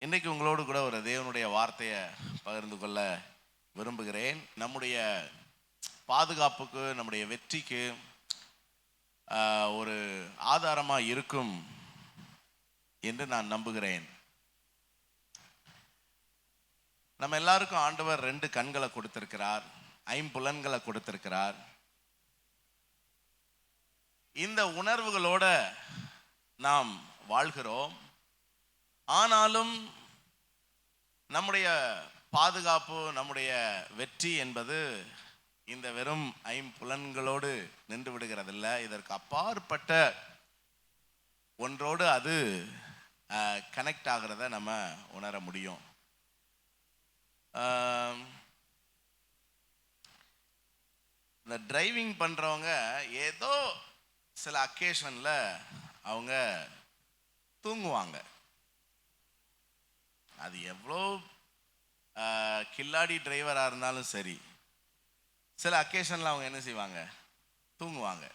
இன்றைக்கு உங்களோடு கூட ஒரு தேவனுடைய வார்த்தையை பகிர்ந்து கொள்ள விரும்புகிறேன். நம்முடைய பாதுகாப்புக்கு, நம்முடைய வெற்றிக்கு ஒரு ஆதாரமாக இருக்கும் என்று நான் நம்புகிறேன். நம்ம எல்லாருக்கும் ஆண்டவர் 2 கண்களை கொடுத்திருக்கிறார், 5 புலன்களை கொடுத்திருக்கிறார். இந்த உணர்வுகளோட நாம் வாழ்கிறோம். ஆனாலும் நம்முடைய பாதுகாப்பு, நம்முடைய வெற்றி என்பது இந்த வெறும் 5 புலன்களோடு நின்று விடுகிறதில்லை. இதற்கு அப்பாற்பட்ட ஒன்றோடு அது கனெக்ட் ஆகிறத நம்ம உணர முடியும். இந்த டிரைவிங் பண்ணுறவங்க ஏதோ சில அக்கேஷனில் அவங்க தூங்குவாங்க. அது எவ்வளோ கில்லாடி டிரைவராக இருந்தாலும் சரி, சில அக்கேஷனில் அவங்க என்ன செய்வாங்க? தூங்குவாங்க.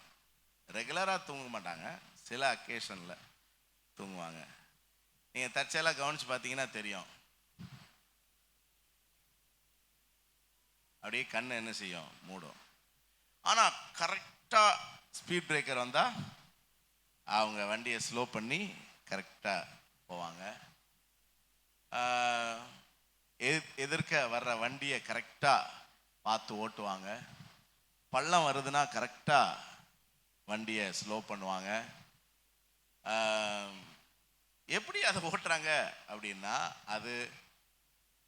ரெகுலராக தூங்க மாட்டாங்க, சில அக்கேஷனில் தூங்குவாங்க. நீங்கள் தற்செயலாக கவனித்து பார்த்தீங்கன்னா தெரியும், அப்படியே கண் என்ன செய்யும்? மூடும். ஆனால் கரெக்டாக ஸ்பீட் பிரேக்கர் வந்தால் அவங்க வண்டியை ஸ்லோ பண்ணி கரெக்டாக போவாங்க. எதிர்க்க வர்ற வண்டியை கரெக்டாக பார்த்து ஓட்டுவாங்க. பள்ளம் வருதுன்னா கரெக்டாக வண்டியை ஸ்லோ பண்ணுவாங்க. எப்படி அதை ஓட்டுறாங்க அப்படின்னா, அது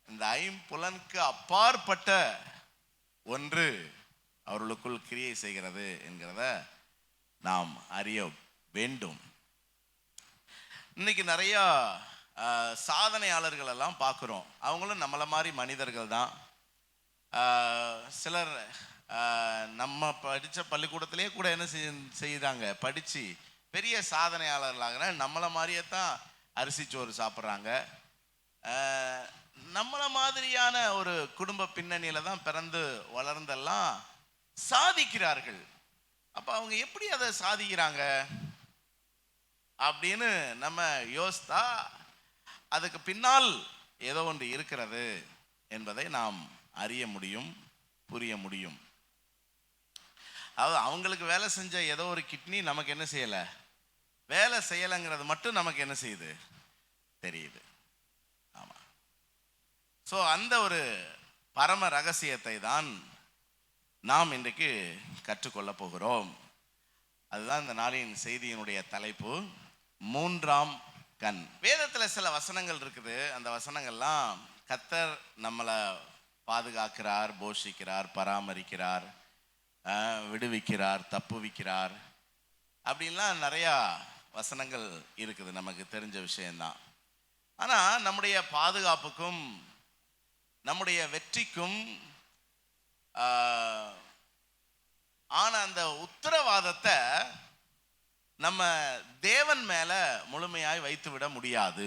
இந்த 5 புலனுக்கு அப்பாற்பட்ட ஒன்று அவர்களுக்குள் கிரியை செய்கிறது என்கிறத நாம் அறிய வேண்டும். இன்னைக்கு நிறையா சாதனையாளர்கள் எல்லாம் பார்க்குறோம். அவங்களும் நம்மளை மாதிரி மனிதர்கள் தான். சிலர் நம்ம படித்த பள்ளிக்கூடத்திலே கூட என்ன செய்கிறாங்க, படித்து பெரிய சாதனையாளர்களாக நம்மளை மாதிரியே தான் அரிசி சோறு சாப்பிட்றாங்க. நம்மளை மாதிரியான ஒரு குடும்ப பின்னணியில் தான் பிறந்து வளர்ந்தெல்லாம் சாதிக்கிறார்கள். அப்போ அவங்க எப்படி அதை சாதிக்கிறாங்க அப்படின்னு நம்ம யோசித்தா அதுக்கு பின்னால் ஏதோ ஒன்று இருக்கிறது என்பதை நாம் அறிய முடியும், புரிய முடியும். அதாவது அவங்களுக்கு வேலை செஞ்ச ஏதோ ஒரு கிட்னி நமக்கு என்ன செய்யலை, வேலை செய்யலைங்கிறது மட்டும் நமக்கு என்ன செய்யுது, தெரியுது. ஆமாம். ஸோ அந்த ஒரு பரம ரகசியத்தை தான் நாம் இன்றைக்கு கற்றுக்கொள்ள போகிறோம். அதுதான் இந்த நாளின் செய்தியினுடைய தலைப்பு, 3ஆம் கண். வேதத்தில் சில வசனங்கள் இருக்குது. அந்த வசனங்கள்லாம் கர்த்தர் நம்மளை பாதுகாக்கிறார், போஷிக்கிறார், பராமரிக்கிறார், விடுவிக்கிறார், தப்புவிக்கிறார் அப்படின்லாம் நிறையா வசனங்கள் இருக்குது, நமக்கு தெரிஞ்ச விஷயந்தான். ஆனால் நம்முடைய பாதுகாப்புக்கும் நம்முடைய வெற்றிக்கும் ஆன அந்த உத்தரவாதத்தை நம்ம தேவன் மேல முழுமையாய் வைத்து விட முடியாது.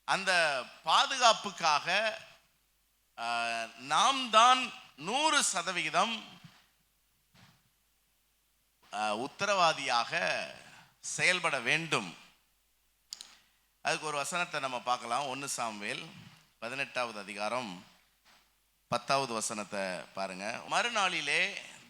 அந்த பாதுகாப்புக்காக நாம் தான் 100% உத்தரவாதியாக செயல்பட வேண்டும். அதுக்கு ஒரு வசனத்தை நம்ம பார்க்கலாம். 1 சாமுவேல் 18வது அதிகாரம் 10வது வசனத்தை பாருங்க. மறுநாளிலே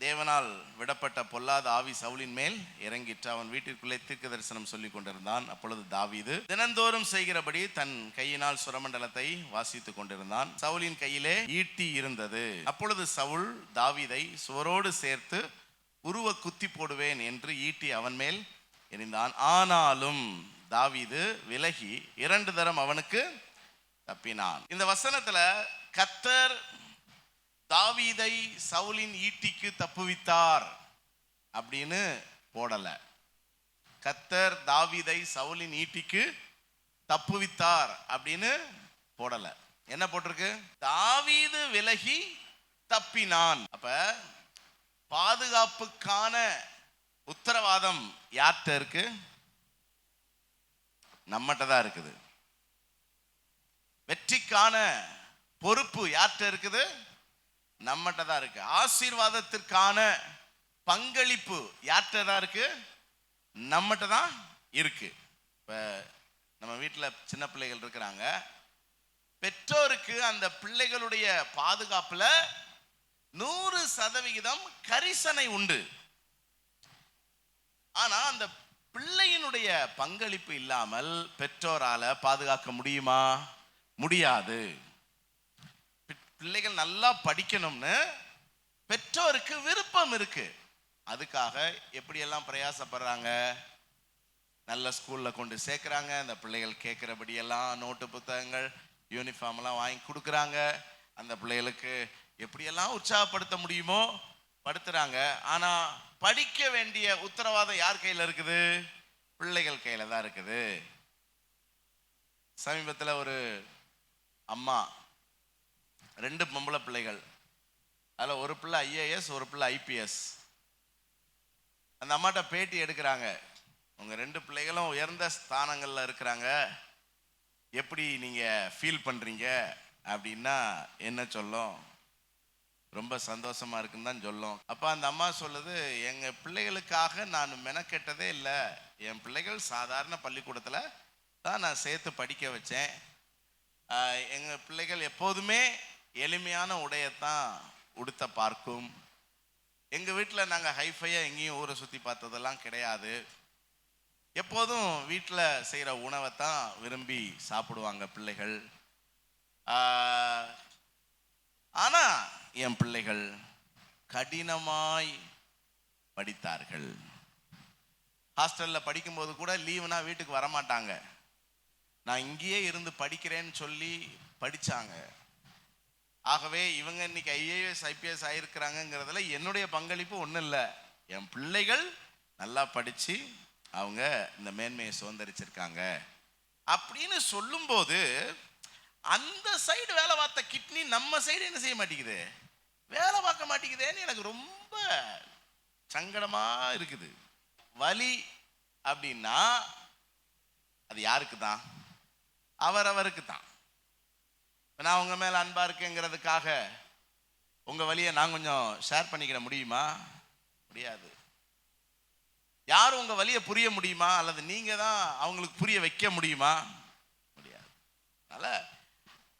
தேவனால் விடப்பட்ட பொல்லாத ஆவி சவுலின் மேல் இறங்கிற்று. அவன் வீட்டிற்குள்ளே தீர்க்க தரிசனம் சொல்லி கொண்டிருந்தான். அப்பொழுது தாவீது தினந்தோறும் செய்கிறபடி தன் கையினால் சுரமண்டலத்தை வாசித்துக் கொண்டிருந்தான். சவுலின் கையிலே ஈட்டி இருந்தது. அப்பொழுது சவுல் தாவீதை சுவரோடு சேர்த்து உருவ குத்தி போடுவேன் என்று ஈட்டி அவன் மேல் எறிந்தான். ஆனாலும் தாவீது விலகி 2 தரம் அவனுக்கு தப்பினான். இந்த வசனத்துல கர்த்தர் தாவீதை சவுலின் ஈட்டிக்கு தப்புவித்தார் அப்படின்னு போடல. கர்த்தர் தாவீதை சவுலின் ஈட்டிக்கு தப்புவித்தார் அப்படின்னு போடல. என்ன போட்டிருக்கு? தாவீது விலகி தப்பினான். அப்ப பாதுகாப்புக்கான உத்தரவாதம் யார்கிட்ட இருக்கு? நம்மகிட்ட தான் இருக்குது. வெற்றிக்கான பொறுப்பு யார்கிட்ட இருக்குது? நம்மகிட்ட தான் இருக்கு. ஆசீர்வாதத்திற்கான பங்களிப்பு யார்கிட்ட தான் இருக்கு? நம்மகிட்ட தான் இருக்கு. இப்போ நம்ம வீட்டில் சின்ன பிள்ளைகள் இருக்கிறாங்க. பெற்றோருக்கு அந்த பிள்ளைகளுடைய பாதுகாப்புல 100% கரிசனை உண்டு. ஆனா அந்த பிள்ளையினுடைய பங்களிப்பு இல்லாமல் பெற்றோரால பாதுகாக்க முடியுமா? முடியாது. பிள்ளைகள் நல்லா படிக்கணும்னு பெற்றோருக்கு விருப்பம் இருக்கு. அதுக்காக எப்படியெல்லாம் பிரயாசப்படுறாங்க? நல்ல ஸ்கூல்ல கொண்டு சேர்க்குறாங்க. அந்த பிள்ளைகள் கேட்குறபடியெல்லாம் நோட்டு புத்தகங்கள் யூனிஃபார்ம்லாம் வாங்கி கொடுக்குறாங்க. அந்த பிள்ளைகளுக்கு எப்படியெல்லாம் உற்சாகப்படுத்த முடியுமோ படுத்துறாங்க. ஆனால் படிக்க வேண்டிய உத்தரவாதம் யார் கையில் இருக்குது? பிள்ளைகள் கையில் தான் இருக்குது. சமீபத்தில் ஒரு அம்மா, 2 பொம்பளை பிள்ளைகள், அதில் ஒரு பிள்ளை IAS, ஒரு பிள்ளை IPS. அந்த அம்மாட்ட பேட்டி எடுக்கிறாங்க. உங்கள் 2 பிள்ளைகளும் உயர்ந்த ஸ்தானங்களில் இருக்கிறாங்க, எப்படி நீங்கள் ஃபீல் பண்ணுறீங்க அப்படின்னா என்ன சொல்லும்? ரொம்ப சந்தோஷமாக இருக்குன்னு தான் சொல்லும். அப்போ அந்த அம்மா சொல்லுது, எங்கள் பிள்ளைகளுக்காக நான் மெனக்கெட்டதே இல்லை. என் பிள்ளைகள் சாதாரண பள்ளிக்கூடத்தில் தான் நான் சேர்த்து படிக்க வச்சேன். எங்கள் பிள்ளைகள் எப்போதுமே எளிமையான உடையத்தான் உடுத்த பார்க்கும். எங்கள் வீட்டில் நாங்கள் ஹைஃபையாக எங்கேயும் ஊரை சுற்றி பார்த்ததெல்லாம் கிடையாது. எப்போதும் வீட்டில் செய்கிற உணவை தான் விரும்பி சாப்பிடுவாங்க பிள்ளைகள். ஆனால் என் பிள்ளைகள் கடினமாய் படித்தார்கள். ஹாஸ்டலில் படிக்கும்போது கூட லீவுனா வீட்டுக்கு வரமாட்டாங்க. நான் இங்கேயே இருந்து படிக்கிறேன்னு சொல்லி படித்தாங்க. ஆகவே இவங்க இன்னைக்கு IAS IPS ஆகிருக்கிறாங்கங்கிறதுல என்னுடைய பங்களிப்பு ஒன்றும் இல்லை. என் பிள்ளைகள் நல்லா படித்து அவங்க இந்த மேன்மையை சுதந்திரிச்சிருக்காங்க அப்படின்னு சொல்லும்போது அந்த சைடு வேலை பார்த்த கிட்னி நம்ம சைடு என்ன செய்ய மாட்டேங்குது? வேலை பார்க்க மாட்டேங்குதேன்னு எனக்கு ரொம்ப சங்கடமா இருக்குது. வலி அப்படின்னா அது யாருக்கு தான்? அவரவருக்கு தான். நான் உங்க மேல அன்பா இருக்கேங்கிறதுக்காக உங்க வலியை நான் கொஞ்சம் ஷேர் பண்ணிக்கிற முடியுமா? முடியாது. யாரும் உங்க வலியை புரிய முடியுமா? அல்லது நீங்க தான் அவங்களுக்கு புரிய வைக்க முடியுமா? முடியாது. அதனால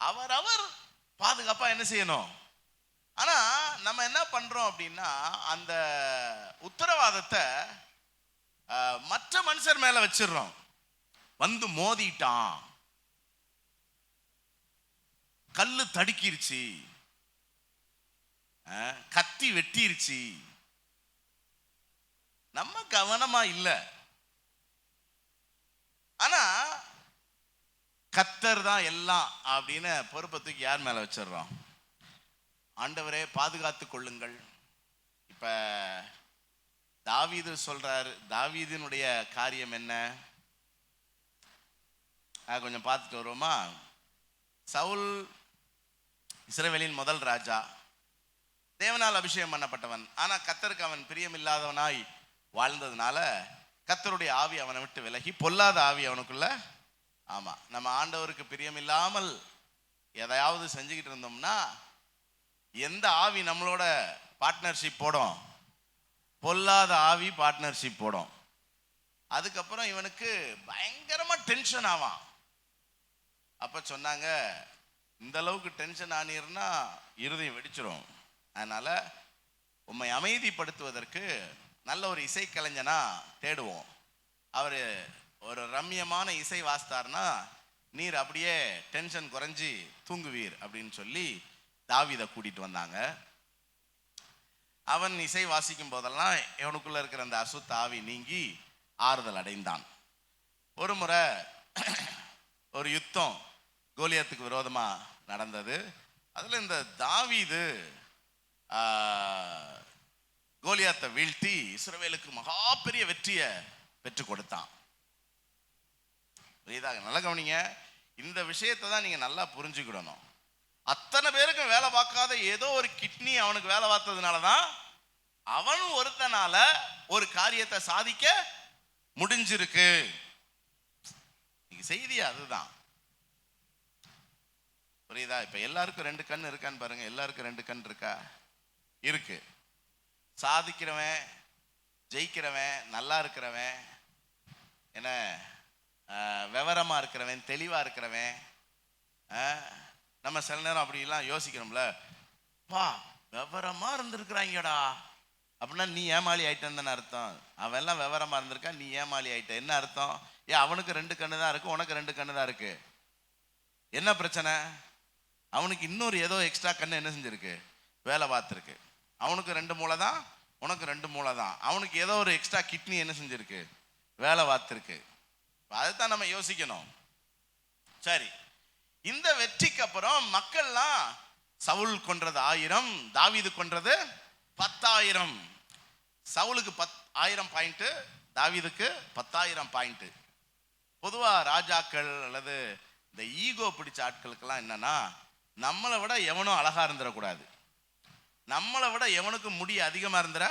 அவரவர் பாதுகாப்பா என்ன செய்யணும். ஆனா நம்ம என்ன பண்றோம் அப்படின்னா அந்த உத்தரவாதத்தை மற்ற மனுஷர் மேல வச்சிடறோம். வந்து மோதிட்டான், கல்லு தடுக்கிருச்சு, கத்தி வெட்டிருச்சு, நம்ம கவனமா இல்லை. ஆனா கர்த்தர் தான் எல்லாம் அப்படின்னு பொறுப்பை தூக்கி யார் மேல வச்சிடறோம்? ஆண்டவரே பாதுகாத்துக் கொள்ளுங்கள். இப்ப தாவீது சொல்றாரு, தாவீதினுடைய காரியம் என்ன? கொஞ்சம் பார்த்துட்டு வருவோமா? சவுல் இஸ்ரவேலின் முதல் ராஜா, தேவனால் அபிஷேகம் பண்ணப்பட்டவன். ஆனா கர்த்தருக்கு அவன் பிரியமில்லாதவனாய் வாழ்ந்ததுனால கர்த்தருடைய ஆவி அவனை விட்டு விலகி பொல்லாத ஆவி அவனுக்குள்ள. ஆமா, நம்ம ஆண்டவருக்கு பிரியமில்லாமல் எதையாவது செஞ்சுக்கிட்டு இருந்தோம்னா எந்த ஆவி நம்மளோட பார்ட்னர்ஷிப் போடும்? பொல்லாத ஆவி பார்ட்னர்ஷிப் போடும். அதுக்கப்புறம் இவனுக்கு பயங்கரமா டென்ஷன் ஆவான். அப்ப சொன்னாங்க, இந்த அளவுக்கு டென்ஷன் ஆனீர்னா இருதயம் வெடிச்சிரும். அதனால உம்மை அமைதிப்படுத்துவதற்கு நல்ல ஒரு இசைக்கலைஞனா தேடுவோம். அவர் ஒரு ரம்யமான இசை வாசித்தார்னா நீர் அப்படியே டென்ஷன் குறைஞ்சி தூங்குவீர் அப்படின்னு சொல்லி தாவீதை கூட்டிட்டு வந்தாங்க. அவன் இசை வாசிக்கும் போதெல்லாம் இவனுக்குள்ள இருக்கிற அந்த அசுத்த ஆவி நீங்கி ஆறுதல் அடைந்தான். ஒரு முறை ஒரு யுத்தம் கோலியாத்துக்கு விரோதமா நடந்தது. அதுல இந்த தாவீது கோலியாத்தை வீழ்த்தி இஸ்ரவேலுக்கு மகா பெரிய வெற்றியை பெற்று கொடுத்தான். நல்லா கவனிங்க, இந்த விஷயத்தை தான் நீங்க நல்லா புரிஞ்சுக்கிடணும். அத்தனை பேருக்கும் வேலை பார்க்காத ஏதோ ஒரு கிட்னி அவனுக்கு வேலை பார்த்ததுனாலதான் அவனும் ஒருத்தனால ஒரு காரியத்தை சாதிக்க முடிஞ்சிருக்கு. செய்தி அதுதான். புரியுதா? இப்ப எல்லாருக்கும் 2 கண் இருக்கான்னு பாருங்க. எல்லாருக்கும் 2 கண் இருக்கா? இருக்கு. சாதிக்கிறவன், ஜெயிக்கிறவன், நல்லா இருக்கிறவன், என்ன விவரமா இருக்கிறவன், தெளிவா இருக்கிறவன். நம்ம சில நேரம் அப்படிலாம் யோசிக்கிறோம்ல, பா விவரமா இருந்திருக்கிறாங்கடா அப்படின்னா நீ ஏமாளி ஆயிட்டேன்னு தானே அர்த்தம். அவன் எல்லாம் விவரமா இருந்திருக்கா, நீ ஏமாளி ஆயிட்ட. என்ன அர்த்தம்? ஏன் அவனுக்கு 2 கண்ணு தான் இருக்கு, உனக்கு 2 கண்ணு தான் இருக்கு. என்ன பிரச்சனை? அவனுக்கு இன்னொரு ஏதோ எக்ஸ்ட்ரா கண்ணு என்ன செஞ்சிருக்கு, வேலை பார்த்துருக்கு. அவனுக்கு 2 மூளை தான், உனக்கு 2 மூளை தான். அவனுக்கு ஏதோ ஒரு எக்ஸ்ட்ரா கிட்னி என்ன செஞ்சிருக்கு, வேலை பார்த்துருக்கு. அதைத்தான் நம்ம யோசிக்கணும். சரி, இந்த வெற்றிக்கு அப்புறம் மக்கள்லாம் சவுல் கொன்றது 1000, தாவீது கொன்றது 10,000. சவுலுக்கு 10,000 பாயிண்ட், தாவீதுக்கு 10,000 பாயிண்ட். பொதுவா ராஜாக்கள் அல்லது இந்த ஈகோ பிடிச்ச ஆட்களுக்கெல்லாம் என்னன்னா, நம்மளை விட எவனும் அழகா இருந்துடக்கூடாது, நம்மளை விட எவனுக்கு முடி அதிகமா இருந்துட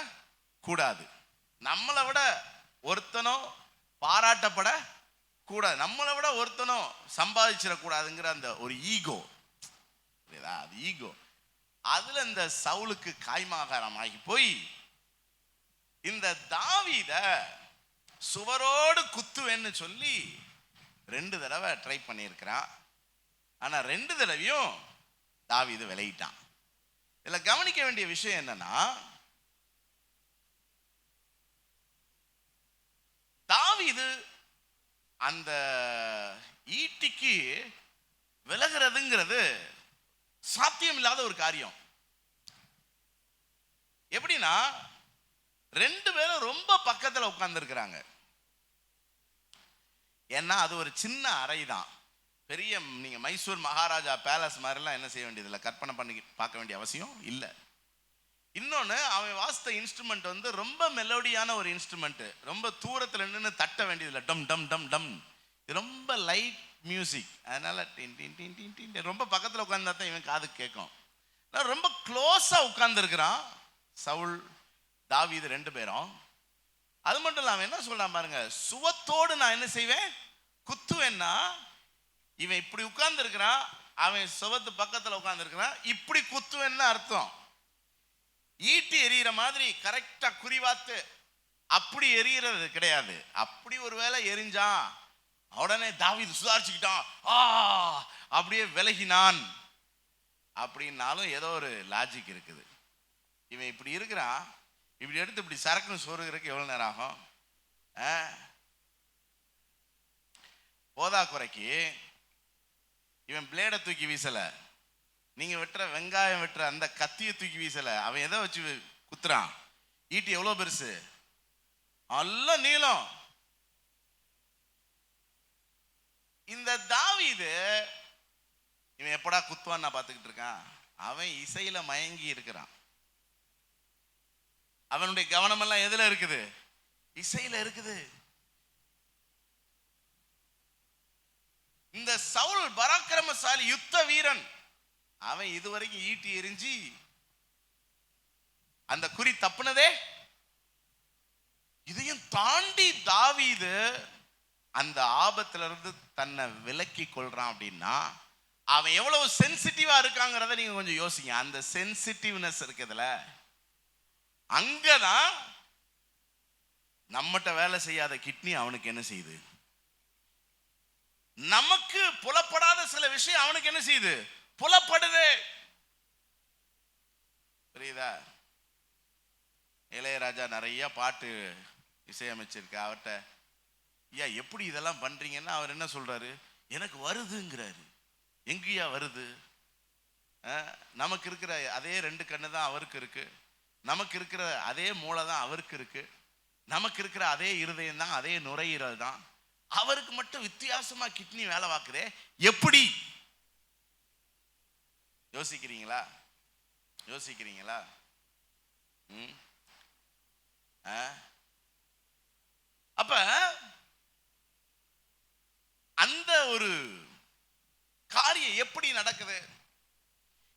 கூடாது, நம்மளை விட ஒருத்தனும் பாராட்டப்பட கூடாது, நம்மளை விட ஒருத்தனும் சம்பாதிச்சிடக்கூடாதுங்கிற அந்த ஒரு ஈகோ, அது ஈகோ. அதுல இந்த சவுலுக்கு காய்மாகாரமாகி போய் இந்த தாவீத சுவரோடு குத்துவேன்னு சொல்லி 2 தடவை ட்ரை பண்ணியிருக்கிறான். ஆனா 2 தடவையும் தாவீது விலகிட்டான். இதுல கவனிக்க வேண்டிய விஷயம் என்னன்னா, தாவீது அந்த ஈட்டிக்கு விலகிறதுங்கிறது சாத்தியம் இல்லாத ஒரு காரியம். எப்படின்னா 2 பேரும் ரொம்ப பக்கத்துல உட்கார்ந்து இருக்கிறாங்க. ஏன்னா அது ஒரு சின்ன அறை தான், பெரிய நீங்க மைசூர் மகாராஜா பேலஸ் மாதிரிலாம் என்ன செய்ய வேண்டியதில்லை, கற்பனை பண்ணி பார்க்க வேண்டிய அவசியம் இல்லை. இன்னொன்று, அவன் வாசித்த இன்ஸ்ட்ருமெண்ட் வந்து ரொம்ப மெலோடியான ஒரு இன்ஸ்ட்ருமெண்ட், ரொம்ப தூரத்தில் நின்று தட்ட வேண்டியதில்லை, டம் டம் டம் டம், ரொம்ப லைட் மியூசிக். அதனால டின் டின் டின் டின் டின் ரொம்ப பக்கத்தில் உட்கார்ந்தா தான் இவன் காது கேட்கும். ரொம்ப க்ளோஸாக உட்கார்ந்துருக்கிறான் சவுல் தாவீது 2 பேரும். அது மட்டும் இல்லாமல் என்ன சொல்றான் பாருங்க, சுவத்தோடு நான் என்ன செய்வேன், குத்துவேன்னா. இவன் இப்படி உட்கார்ந்து இருக்கிறான், அவன் சுவத்து பக்கத்தில் உட்கார்ந்து இருக்கிறான், இப்படி குத்துவேன்னு அர்த்தம். ஈட்டி எரியிற மாதிரி கரெக்டா குறிவாத்து அப்படி எரியிறது கிடையாது. அப்படி ஒரு வேளை எரிஞ்சான், உடனே தாவீது சுதாரிச்சுக்கிட்டான், அப்படியே விலகினான் அப்படின்னாலும் ஏதோ ஒரு லாஜிக் இருக்குது. இவன் இப்படி இருக்கிறான், இப்படி எடுத்து இப்படி சரக்குன்னு சொருகிறதுக்கு எவ்வளவு நேரம் ஆகும்? போதா குறைக்கு இவன் பிளேடை தூக்கி வீசல, நீங்க வெட்டுற வெங்காயம் வெட்டுற அந்த கத்தியை தூக்கி வீசல, அவன் எதை வச்சு குத்துறான்? ஈட்டி எவ்வளவு பெருசு, நல்ல நீளம். இந்த தாவீது இவன் எப்படா குத்துவான் நான் பார்த்துக்கிட்டு இருக்கான். அவன் இசையில மயங்கி இருக்கிறான். அவனுடைய கவனம் எல்லாம் எதுல இருக்குது, இசையில இருக்குது. இந்த சவுல் பராக்கிரமசாலி யுத்த வீரன், அவன் இதுவரைக்கும் ஈட்டி எரிஞ்சி அந்த குறி தப்புனதே. இதையும் தாண்டி தாவீது அந்த ஆபத்துல இருந்து தன்னை விலக்கி கொள்றான் அப்படின்னா அவன் எவ்வளவு சென்சிட்டிவா இருக்காங்கிறத நீங்க கொஞ்சம் யோசிங்க. அந்த சென்சிட்டிவ்னஸ் இருக்குதுல, அங்கதான் நம்மகிட்ட வேலை செய்யாத கிட்னி அவனுக்கு என்ன செய்யுது, நமக்கு புலப்படாத சில விஷயம் அவனுக்கு என்ன செய்யுது, புலப்படுது. புரியுதா? இளையராஜா நிறைய பாட்டு இசையமைச்சிருக்க, அவர்கிட்ட ஐயா எப்படி இதெல்லாம் பண்றீங்கன்னா அவர் என்ன சொல்றாரு, எனக்கு வருதுங்கிறாரு. எங்கேயா வருது? நமக்கு இருக்கிற அதே 2 கண்ணு தான் அவருக்கு இருக்கு, நமக்கு இருக்கிற அதே மூளை தான் அவருக்கு இருக்கு, நமக்கு இருக்கிற அதே இருதயம் தான், அதே நுரையீரல் தான், அவருக்கு மட்டும் வித்தியாசமா கிட்னி வேலை பார்க்குதே, எப்படி? யோசிக்கிறீங்களா? யோசிக்கிறீங்களா? அப்ப அந்த ஒரு காரியம் எப்படி நடக்குது?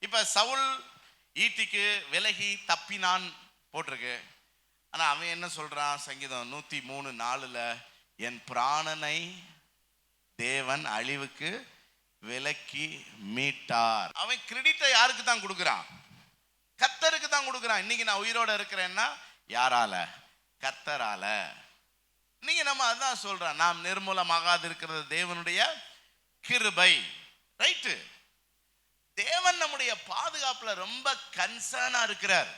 இப்ப சவுல் ஈட்டிக்கு விலகி தப்பினான் போட்டிருக்கு. ஆனா அவன் என்ன சொல்றான்? சங்கீதம் 103:4 என் பிராணனை தேவன் அழிவுக்கு விலக்கி மீட்டார். அவன் கிரெடிட்டை யாருக்கு தான் கொடுக்கிறான்? கர்த்தருக்கு தான் கொடுக்கிறான். இன்னைக்கு நான் உயிரோட இருக்கிறேன்னா யாரால? கர்த்தரால. நீங்க நம்ம அதான் சொல்றோம், நாம் நிர்மூலமாகாது இருக்கிறது தேவனுடைய கிருபை. ரைட்டு. தேவன் நம்முடைய பாதுகாப்புல ரொம்ப கன்சர்னா இருக்கிறார்,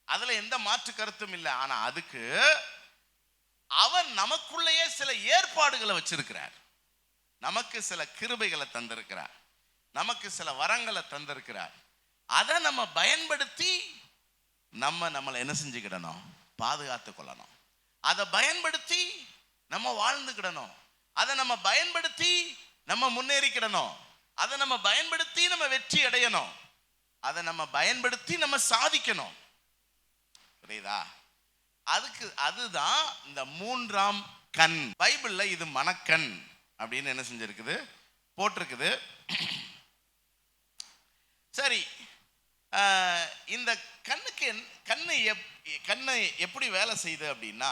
அதுல எந்த மாற்று கருத்தும் இல்லை. ஆனா அதுக்கு அவர் நமக்குள்ளேயே சில ஏற்பாடுகளை வச்சிருக்கிறார். நமக்கு சில கிருபைகளை தந்திருக்கிறார், நமக்கு சில வரங்களை தந்திருக்கிறார். அதை நம்ம பயன்படுத்தி நம்மளை என்ன செஞ்சுக்கிடணும், பாதுகாத்து கொள்ளணும். அதை பயன்படுத்தி நம்ம வாழ்ந்துக்கிடணும். அதை நம்ம பயன்படுத்தி நம்ம முன்னேறிக்கிடணும். அதை நம்ம பயன்படுத்தி நம்ம வெற்றி அடையணும். அதை நம்ம பயன்படுத்தி நம்ம சாதிக்கணும். புரியுதா? அதுதான் இந்த மூன்றாம் கண். பைபிள்ல இது மனக்கண் அப்படின்னு என்ன செஞ்சிருக்குது, போட்டிருக்குது. சரி, இந்த கண்ணு எப்படி வேலை செய்யுது அப்படின்னா,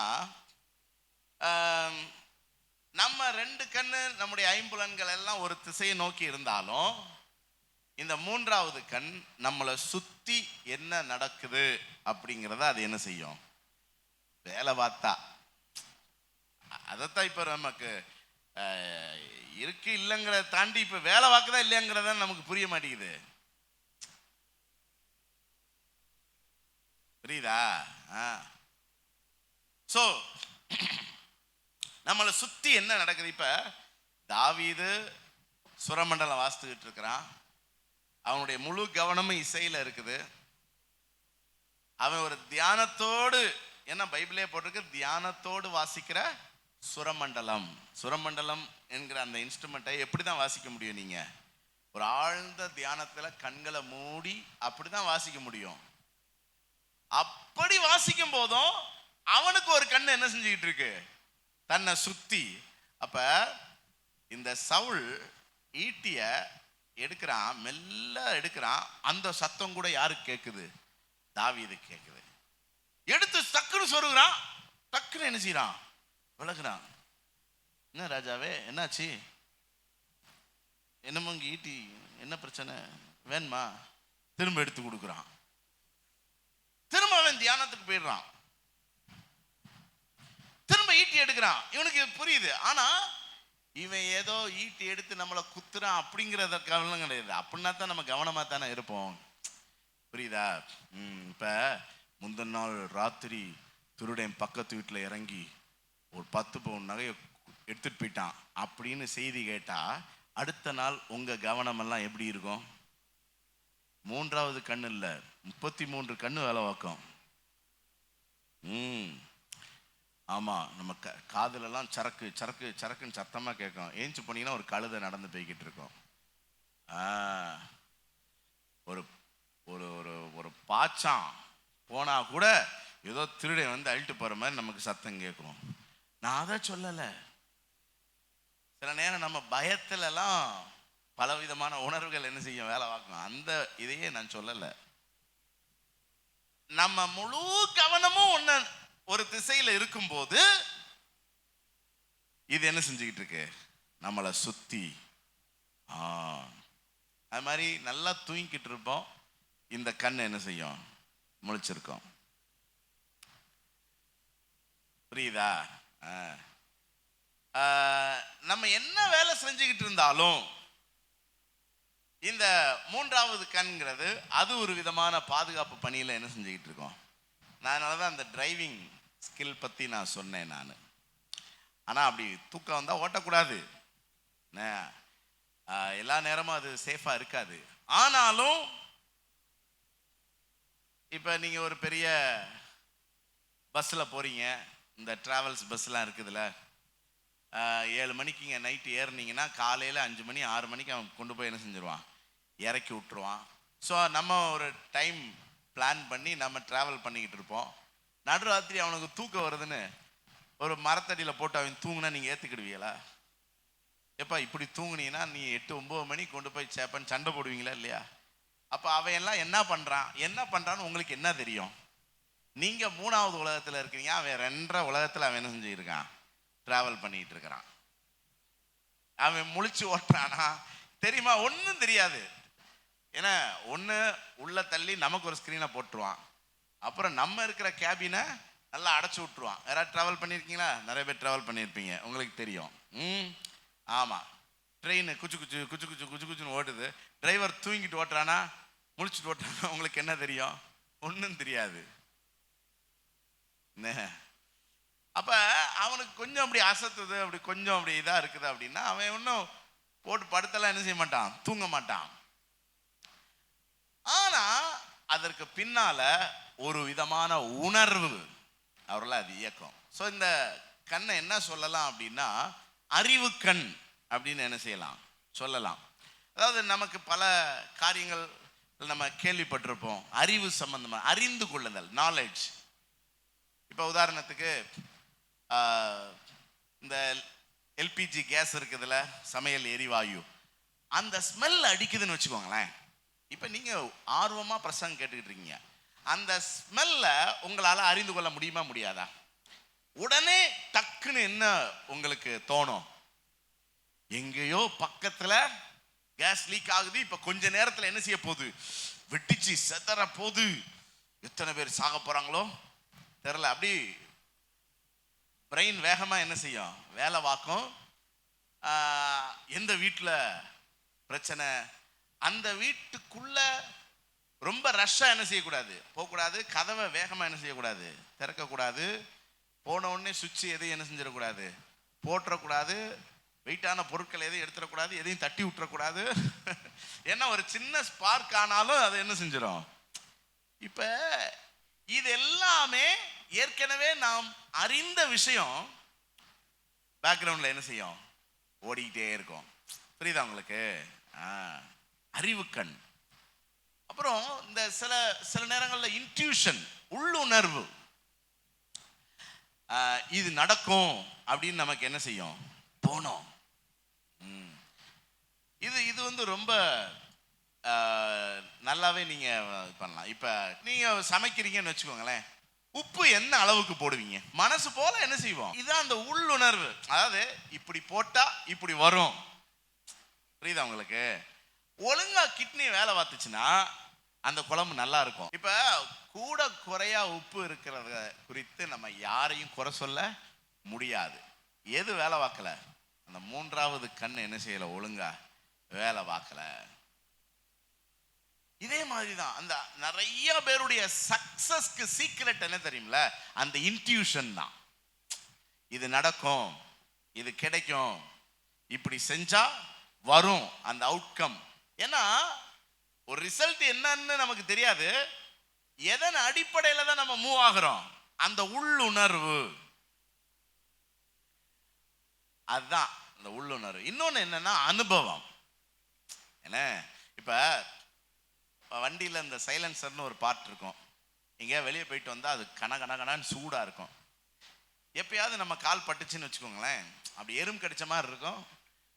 நம்ம ரெண்டு கண்ணு நம்முடைய ஐம்புலன்கள் எல்லாம் ஒரு திசையை நோக்கி இருந்தாலும், இந்த மூன்றாவது கண் நம்மளை சுத்தி என்ன நடக்குது அப்படிங்கிறத அது என்ன செய்யும், வேலை பார்த்தா. அதைத்தான் இப்ப நமக்கு இருக்கு இல்லைங்கிறத தாண்டி இப்ப வேலை பார்க்குதா இல்லையாங்கிறத நமக்கு புரிய மாட்டேங்குது. புரியுதா? சோ நம்மளை சுத்தி என்ன நடக்குது? இப்ப தாவீது சுரமண்டலம் வாசித்துக்கிட்டு இருக்கிறான். அவனுடைய முழு கவனமும் இசையில இருக்குது. அவன் ஒரு தியானத்தோடு, என்ன பைபிளே போட்டிருக்கு, தியானத்தோடு வாசிக்கிற சுரமண்டலம். சுரமண்டலம் என்கிற அந்த இன்ஸ்ட்ருமெண்ட்டை எப்படிதான் வாசிக்க முடியும்? நீங்க ஒரு ஆழ்ந்த தியானத்துல கண்களை மூடி அப்படிதான் வாசிக்க முடியும். அப்படி வாசிக்கும் போதும் அவனுக்கு ஒரு கண்ணு என்ன செஞ்சுக்கிட்டு இருக்கு, தன்னை சுத்தி. அப்ப இந்த சவுல் ஈட்டிய எடுக்கிறான், மெல்ல எடுக்கிறான். அந்த சத்தம் கூட யாருக்கு கேட்குது? தாவீது கேட்குது. எடுத்து டக்குன்னு சொருகிறான். டக்குன்னு என்ன செய்யறான், விலகுறான். என்ன ராஜாவே, என்னாச்சு? என்னமோ இங்க ஈட்டி என்ன பிரச்சனை வேணுமா? திரும்ப எடுத்து கொடுக்குறான். திரும்ப அவன் தியானத்துக்கு போயிடுறான். திரும்ப ஈட்டி எடுக்கிறான். இவனுக்கு புரியுது. ஆனா இவன் ஏதோ ஈட்டி எடுத்து நம்மளை குத்துறான் அப்படிங்கிறத கவனம் கிடையாது. அப்படின்னா தான் நம்ம கவனமா தானே இருப்போம். புரியுதா? இப்ப முந்தின நாள் ராத்திரி திருடன் பக்கத்து வீட்டில் இறங்கி ஒரு 10 பவுன் நகையை எடுத்துட்டு போயிட்டான் அப்படின்னு செய்தி கேட்டா, அடுத்த நாள் உங்க கவனம் எல்லாம் எப்படி இருக்கும்? மூன்றாவது கண்ணு இல்ல, 33 கண்ணு வேலை பார்க்கும். ஆமா, நம்ம காதுலெல்லாம் சரக்கு சரக்கு சரக்குன்னு சத்தமா கேட்கும். ஏஞ்சி போனீங்கன்னா ஒரு கழுதை நடந்து போய்கிட்டு இருக்கோம். ஒரு ஒரு ஒரு ஒரு பாச்சான் போனா கூட ஏதோ திருடை வந்து அழிட்டு போற மாதிரி நமக்கு சத்தம் கேட்கும். நான் அதை சொல்லலை. சில நேரம் நம்ம பயத்துலலாம் பலவிதமான உணர்வுகள் என்ன செய்யும், வேலை பார்க்கணும். அந்த இதையே நான் சொல்லலை. நம்ம முழு கவனமும் ஒரு திசையில இருக்கும்போது இது என்ன செஞ்சுக்கிட்டு இருக்கு, நம்மளை சுத்தி. அது மாதிரி நல்லா தூங்கிக்கிட்டு இருப்போம், இந்த கண் என்ன செய்யும், முழிச்சிருக்கோம். புரியுதா? நம்ம என்ன வேலை செஞ்சுக்கிட்டு இருந்தாலும் இந்த மூன்றாவது கண்ங்கிறது அது ஒரு விதமான பாதுகாப்பு பணியில் என்ன செஞ்சுக்கிட்டு இருக்கோம். அதனாலதான் அந்த டிரைவிங் ஸ்கில் பற்றி நான் சொன்னேன். ஆனால் அப்படி தூக்கம் வந்தால் ஓட்டக்கூடாது, எல்லா நேரமும் அது சேஃபாக இருக்காது. ஆனாலும் இப்போ நீங்கள் ஒரு பெரிய பஸ்ஸில் போகிறீங்க, இந்த ட்ராவல்ஸ் பஸ்லாம் இருக்குதுல்ல, 7 மணிக்கு இங்கே நைட்டு ஏறினீங்கன்னா காலையில் 5 மணி 6 மணிக்கு அவன் கொண்டு போய் என்ன செஞ்சிருவான், இறக்கி விட்டுருவான். ஸோ நம்ம ஒரு டைம் பிளான் பண்ணி நம்ம ட்ராவல் பண்ணிக்கிட்டு இருப்போம். நடுராத்திரி அவனுக்கு தூக்கம் வருதுன்னு ஒரு மரத்தடியில் போட்டு அவன் தூங்குனா நீங்கள் ஏற்றுக்கிடுவீங்களா? எப்பா இப்படி தூங்குனீங்கன்னா நீ 8-9 மணிக்கு கொண்டு போய் சேப்பன்னு சண்டை போடுவீங்களா இல்லையா? அப்போ அவன் எல்லாம் என்ன பண்ணுறான்னு உங்களுக்கு என்ன தெரியும்? நீங்கள் 3வது உலகத்தில் இருக்கிறீங்க, அவன் 2.5 உலகத்தில் அவன் என்ன செஞ்சுருக்கான், ட்ராவல் பண்ணிட்டு இருக்கிறான். அவன் முழிச்சு ஓட்டுறானா தெரியுமா? ஒன்றும் தெரியாது. ஏன்னா ஒன்று உள்ள தள்ளி நமக்கு ஒரு ஸ்க்ரீனை போட்டுருவான், அப்புறம் நம்ம இருக்கிற கேபினை நல்லா அடைச்சி விட்ருவான். யாராவது ட்ராவல் பண்ணியிருக்கீங்களா? நிறைய பேர் ட்ராவல் பண்ணியிருப்பீங்க, உங்களுக்கு தெரியும். ஆமாம். ட்ரெயின் குச்சு குச்சு குச்சு குச்சு குச்சு குச்சுன்னு ஓடுது. டிரைவர் தூங்கிட்டு ஓட்டுறானா முழிச்சுட்டு ஓட்டுறானா உங்களுக்கு என்ன தெரியும்? ஒன்றும் தெரியாது. அப்போ அவனுக்கு கொஞ்சம் அப்படி அசத்துது, அப்படி கொஞ்சம் அப்படி இதாக இருக்குது அப்படின்னா அவன் ஒன்றும் போட்டு படுத்தலாம் என்ன செய்ய மாட்டான், தூங்க மாட்டான். ஆனால் அதற்கு பின்னால ஒரு விதமான உணர்வு அவர்களால் அது இயக்கம். ஸோ இந்த கண்ணை என்ன சொல்லலாம் அப்படின்னா அறிவு கண் அப்படின்னு என்ன செய்யலாம், சொல்லலாம். அதாவது நமக்கு பல காரியங்கள் நம்ம கேள்விப்பட்டிருப்போம், அறிவு சம்பந்தமாக அறிந்து கொள்ளுதல், நாலேஜ். இப்போ உதாரணத்துக்கு இந்த எல்பிஜி கேஸ் இருக்குதுல, சமையல் எரிவாயு, அந்த ஸ்மெல் அடிக்குதுன்னு வச்சுக்கோங்களேன். இப்போ நீங்கள் ஆர்வமாக பிரசங்கம் கேட்டுக்கிட்டு இருக்கீங்க, அந்த ஸ்மெல்ல உங்களால் அறிந்து கொள்ள முடியுமா முடியாதா? உடனே டக்குன்னு என்ன உங்களுக்கு தோணும்? எங்கேயோ பக்கத்துல கேஸ் லீக் ஆகுது, இப்ப கொஞ்ச நேரத்துல என்ன செய்ய போகுது, வெட்டிச்சு செதற போகுது, எத்தனை பேர் சாக போறாங்களோ தெரியல. அப்படி பிரெயின் வேகமா என்ன செய்யும், வேலை வாக்கும். எந்த வீட்டில் பிரச்சனை, அந்த வீட்டுக்குள்ள ரொம்ப ரஷ்ஷா என்ன செய்யக்கூடாது, போகக்கூடாது. கதவை வேகமா என்ன செய்யக்கூடாது, திறக்கக்கூடாது. போன உடனே சுவிட்ச் எதையும் என்ன செஞ்சிடக்கூடாது, போட்டுறக்கூடாது. வெயிட்டான பொருட்கள் எதையும் எடுத்துடக்கூடாது, எதையும் தட்டி விட்டுறக்கூடாது. ஏன்னா ஒரு சின்ன ஸ்பார்க் ஆனாலும் அது என்ன செஞ்சிடும். இப்போ இது எல்லாமே ஏற்கனவே நாம் அறிந்த விஷயம் பேக்ரவுண்டில் என்ன செய்யும், ஓடிக்கிட்டே இருக்கும். புரியுதா உங்களுக்கு? அறிவு கண். அப்புறம் இந்த சில நேரங்களில் இன்ட்யூஷன், உள்ளுணர்வு. இது நடக்கும் அப்படின்னு நமக்கு என்ன செய்யும், தோணும். இது வந்து ரொம்ப நல்லாவே நீங்க பண்ணலாம். இப்ப நீங்க சமைக்கிறீங்கன்னு வச்சுக்கோங்களேன், உப்பு என்ன அளவுக்கு போடுவீங்க, மனசு போல என்ன செய்வோம். இதுதான் அந்த உள்ளுணர்வு. அதாவது இப்படி போட்டா இப்படி வரும். புரியுதா உங்களுக்கு? ஒழுங்கா கிட்னி வேலை பார்த்துச்சுன்னா அந்த குழம்பு நல்லா இருக்கும். இப்ப கூட குறையா உப்பு இருக்கிறத குறித்து நம்ம யாரையும் குறை சொல்ல முடியாது. எது வேலை பார்க்கல, அந்த மூன்றாவது கண் என்ன செய்யல, ஒழுங்கா வேலை பார்க்கல. இதே மாதிரிதான் அந்த நிறைய பேருடைய சக்சஸ்க்கு சீக்ரெட் என்ன தெரியுமில, அந்த இன்ட்யூஷன் தான். இது நடக்கும், இது கிடைக்கும், இப்படி செஞ்சா வரும் அந்த அவுட்கம். ஏன்னா ஒரு ரிசல்ட் என்னன்னு நமக்கு தெரியாது, எதன் அடிப்படையில தான் நம்ம மூவ் ஆகிறோம், அந்த உள்ளுணர்வு. அதுதான் அந்த உள்ளுணர்வு. இன்னொன்னு என்னன்னா அனுபவம். என்ன, இப்ப வண்டியில இந்த சைலன்சர்னு ஒரு பார்ட் இருக்கும். எங்கேயா வெளியே போயிட்டு வந்தா அது கனகனகனான்னு சூடா இருக்கும். எப்பயாவது நம்ம கால் பட்டுச்சுன்னு வச்சுக்கோங்களேன், அப்படி எறும்பு கடிச்ச மாதிரி இருக்கும்.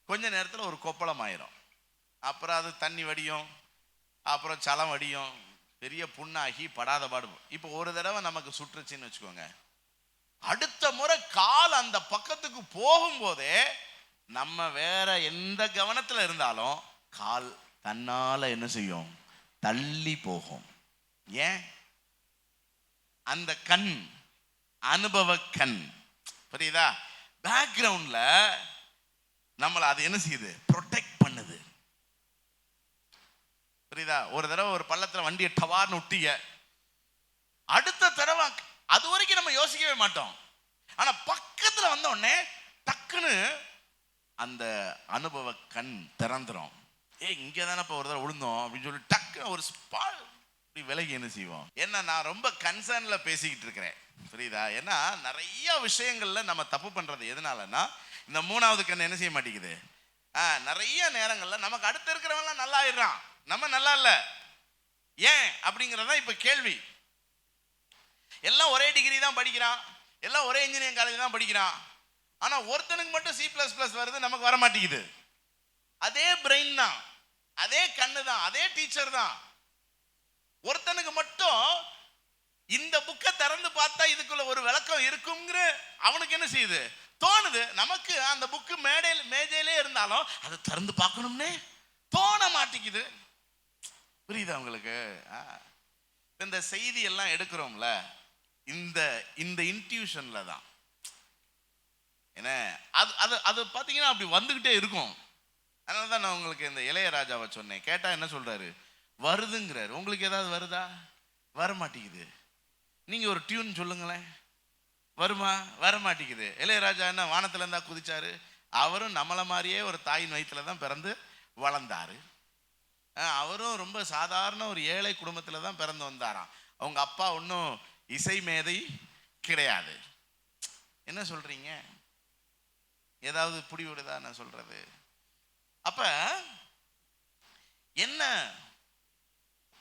கொஞ்ச நேரத்தில் ஒரு கொப்பளம் ஆயிரும். அப்புறம் அது தண்ணி வடியும், அப்புறம் சலம் வடியும், பெரிய புண்ணாகி படாத பாடு. இப்போ ஒரு தடவை நமக்கு சுற்றுச்சுன்னு வச்சுக்கோங்க, அடுத்த முறை கால் அந்த பக்கத்துக்கு போகும்போதே நம்ம வேற எந்த கவனத்தில் இருந்தாலும் கால் தன்னால என்ன செய்யும், தள்ளி போகும். ஏன்? அந்த கண், அனுபவ கண். புரியுதா? பேக்ரவுண்ட்ல நம்மளை அது என்ன செய்யுது, ப்ரொடெக்ட் பண்ணுது. புரியுதா? ஒரு தடவை ஒரு பள்ளத்துல வண்டியை டவார்னு விட்டீங்க, அடுத்த தடவை அது வரைக்கும் நம்ம யோசிக்கவே மாட்டோம். ஆனா பக்கத்துல வந்த உடனே டக்குன்னு அந்த அனுபவ கண் திறந்துரும். இங்கே தானே இப்போ ஒரு தடவை விழுந்தோம் அப்படின்னு சொல்லி டக்குன்னு ஒரு இப்படி விலகி என்ன செய்வோம். ஏன்னா நான் ரொம்ப கன்சர்ன்ல பேசிக்கிட்டு இருக்கிறேன். புரியுதா? ஏன்னா நிறைய விஷயங்கள்ல நம்ம தப்பு பண்றது எதனாலன்னா, இந்த மூணாவது கண் என்ன செய்ய மாட்டேங்குது. நிறைய நேரங்கள்ல நமக்கு அடுத்து இருக்கிறவங்களாம் நல்லா ஆயிடுறான், நம்ம நல்லா இல்லை. ஏன் அப்படிங்கிறதா இப்ப கேள்வி. எல்லாம் ஒரே டிகிரி தான் படிக்கிறான், எல்லாம் ஒரே இன்ஜினியரிங் காலேஜ் தான் படிக்கிறான். ஆனா ஒருத்தனுக்கு மட்டும் C++ வருது, நமக்கு வர மாட்டேங்குது. அதே பிரெயின் தான், அதே கண்ணு தான், அதே டீச்சர் தான். ஒருத்தனுக்கு மட்டும் இந்த புக்கை திறந்து பார்த்தா இதுக்குள்ள ஒரு விளக்கம் இருக்குங்கிற அவனுக்கு என்ன செய்யுது, தோணுது. நமக்கு அந்த புக்கு மேஜையிலே இருந்தாலும் அதை திறந்து பார்க்கணும்னே தோண மாட்டேங்குது. புரியுதா உங்களுக்கு? இந்த செய்தி எல்லாம் எடுக்கிறோம்ல, இந்த இந்த இன்ட்யூஷன்ல தான். ஏன்னா அது அது அது பார்த்தீங்கன்னா அப்படி வந்துக்கிட்டே இருக்கும். அதனால தான் நான் உங்களுக்கு இந்த இளையராஜாவை சொன்னேன். கேட்டால் என்ன சொல்றாரு? வருதுங்கிறாரு. உங்களுக்கு ஏதாவது வருதா? வர மாட்டேங்குது. நீங்கள் ஒரு டியூன் சொல்லுங்களேன், வருமா? வர மாட்டேங்குது. இளையராஜா என்ன வானத்துல இருந்தா குதிச்சாரு? அவரும் நம்மளை மாதிரியே ஒரு தாயின் வயிற்றுல தான் பிறந்து வளர்ந்தாரு. அவரும் ரொம்ப சாதாரண ஒரு ஏழை குடும்பத்தில் தான் பிறந்து வந்தாராம். அவங்க அப்பா ஒன்றும் இசை மேதை கிடையாது. என்ன சொல்றீங்க? ஏதாவது புடி விடுதா நான் சொல்றது? அப்ப என்ன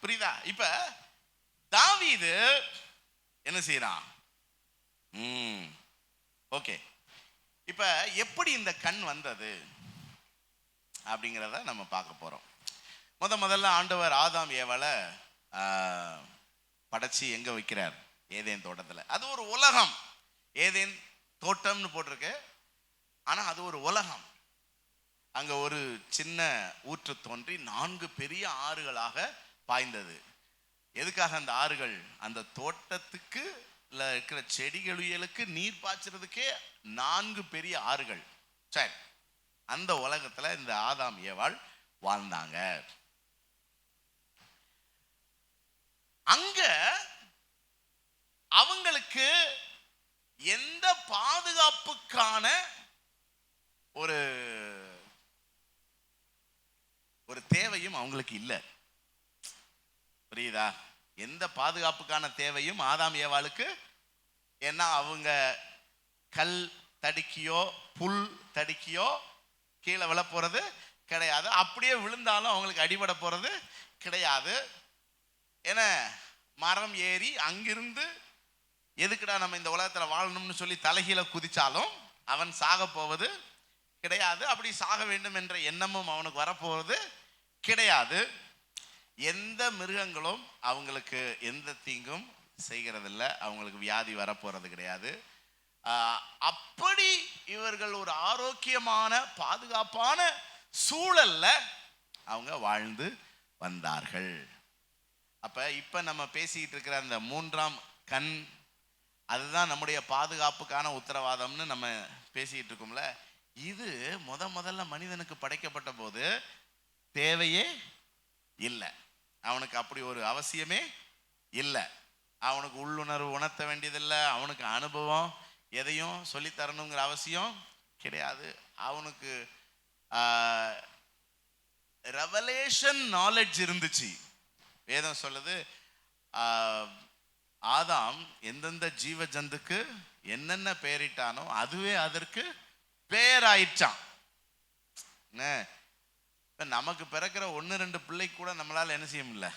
புரியுதா? இப்ப தாவீது என்ன செய்யறான்? ஓகே, இப்ப எப்படி இந்த கண் வந்தது அப்படிங்கிறத நம்ம பார்க்க போறோம். முதல்ல ஆண்டவர் ஆதாம் ஏவாளை படைச்சி எங்க வைக்கிறார்? ஏதேன் தோட்டத்தில். அது ஒரு உலகம். ஏதேன் தோட்டம்னு போட்டிருக்கு, ஆனா அது ஒரு உலகம். அங்க ஒரு சின்ன ஊற்று தோன்றி 4 பெரிய ஆறுகளாக பாய்ந்தது. எதுக்காக அந்த ஆறுகள்? அந்த தோட்டத்துக்கு இருக்கிற செடிகளுக்கு நீர் பாய்ச்சறதுக்கே 4 பெரிய ஆறுகள். சரி, அந்த உலகத்துல இந்த ஆதாம் ஏவாள் வாழ்ந்தாங்க. அங்க அவங்களுக்கு எந்த பாதுகாப்புக்கான ஒரு தேவையும் அவங்களுக்கு இல்லை. புரியுதா? எந்த பாதுகாப்புக்கான தேவையும் ஆதாம் ஏவாளுக்கு. ஏன்னா அவங்க கல் தடுக்கியோ புல் தடுக்கியோ கீழே விழ போறது கிடையாது. அப்படியே விழுந்தாலும் அவங்களுக்கு அடிபட போறது கிடையாது. ஏன்னா மரம் ஏறி அங்கிருந்து எதுக்குடா நம்ம இந்த உலகத்துல வாழணும்னு சொல்லி தலைகீழ குதிச்சாலும் அவன் சாக போவது கிடையாது. அப்படி சாக வேண்டும் என்ற எண்ணமும் அவனுக்கு வரப்போவது கிடையாது. எந்த மிருகங்களும் அவங்களுக்கு எந்த தீங்கும் செய்கிறதில்ல. அவங்களுக்கு வியாதி வரப்போறது கிடையாது. அப்படி இவர்கள் ஒரு ஆரோக்கியமான பாதுகாப்பான சூழல்ல அவங்க வாழ்ந்து வந்தார்கள். இப்ப நம்ம பேசிட்டு இருக்கிற அந்த 3ஆம் கண், அதுதான் நம்முடைய பாதுகாப்புக்கான உத்தரவாதம்னு நம்ம பேசிட்டு இருக்கோம்ல. இது முதல்ல மனிதனுக்கு படைக்கப்பட்ட போது தேவையே இல்லை. அவனுக்கு அப்படி ஒரு அவசியமே இல்லை. அவனுக்கு உள்ளுணர்வு உணர்த்த வேண்டியதில்லை. அவனுக்கு அனுபவம் எதையும் சொல்லித்தரணுங்கிற அவசியம் கிடையாது. அவனுக்கு ரெவலேஷன் நாலேஜ் இருந்துச்சு. வேதம் சொல்லுது, ஆதாம் எந்தெந்த ஜீவ ஜந்துக்கு என்னென்ன பெயரிட்டானோ அதுவே அதற்கு பெயராயிற்றான். நமக்கு பிறக்கிற 1-2 பிள்ளை கூட நம்மளால என்ன செய்ய முடியல,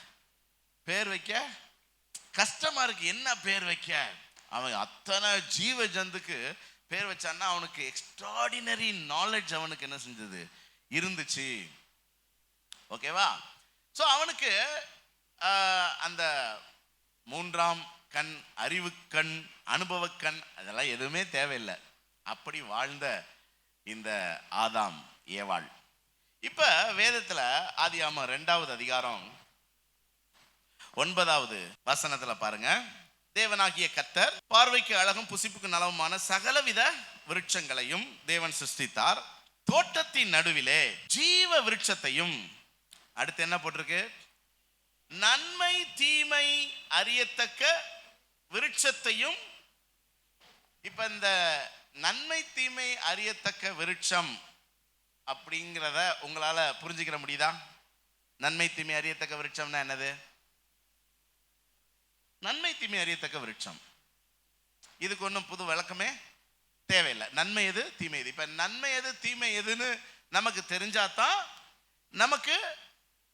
பேர் வைக்க கஷ்டமா இருக்கு. என்ன பேர் வைக்க? அவன் அத்தனை ஜீவ ஜந்துக்கு பேர் வச்சான்னா அவனுக்கு எக்ஸ்ட்ராடினரி நாலேஜ் அவனுக்கு என்ன செஞ்சது இருந்துச்சு. ஓகேவா? ஸோ அவனுக்கு அந்த 3ஆம் கண், அறிவு கண், அனுபவ கண், அதெல்லாம் எதுவுமே தேவையில்லை. அப்படி வாழ்ந்த இந்த ஆதாம் ஏவாள் இப்ப வேதத்துல ஆதியாகமம் 2வது அதிகாரம் 9வது வசனத்துல பாருங்க. தேவனாகிய கர்த்தர் பார்வைக்கு அழகும் புசிப்புக்கு நலவுமான சகலவித விருட்சங்களையும் தேவன் சிருஷ்டித்தார். தோட்டத்தின் நடுவிலே ஜீவ விருட்சத்தையும், அடுத்து என்ன போட்டிருக்கு? நன்மை தீமை அறியத்தக்க விருட்சத்தையும். இப்ப இந்த நன்மை தீமை அறியத்தக்க விருட்சம் அப்படிங்கிறத உங்களால புரிஞ்சுக்கிற முடியுதா? நன்மை தீமை அறியத்தக்க விருட்சம்னா என்னது? நன்மை தீமை அறியத்தக்க விருட்சம். இதுக்கு ஒன்றும் புது விளக்கமே தேவையில்லை. நன்மை எது தீமை எது. இப்ப நன்மை எது தீமை எதுன்னு நமக்கு தெரிஞ்சாதான் நமக்கு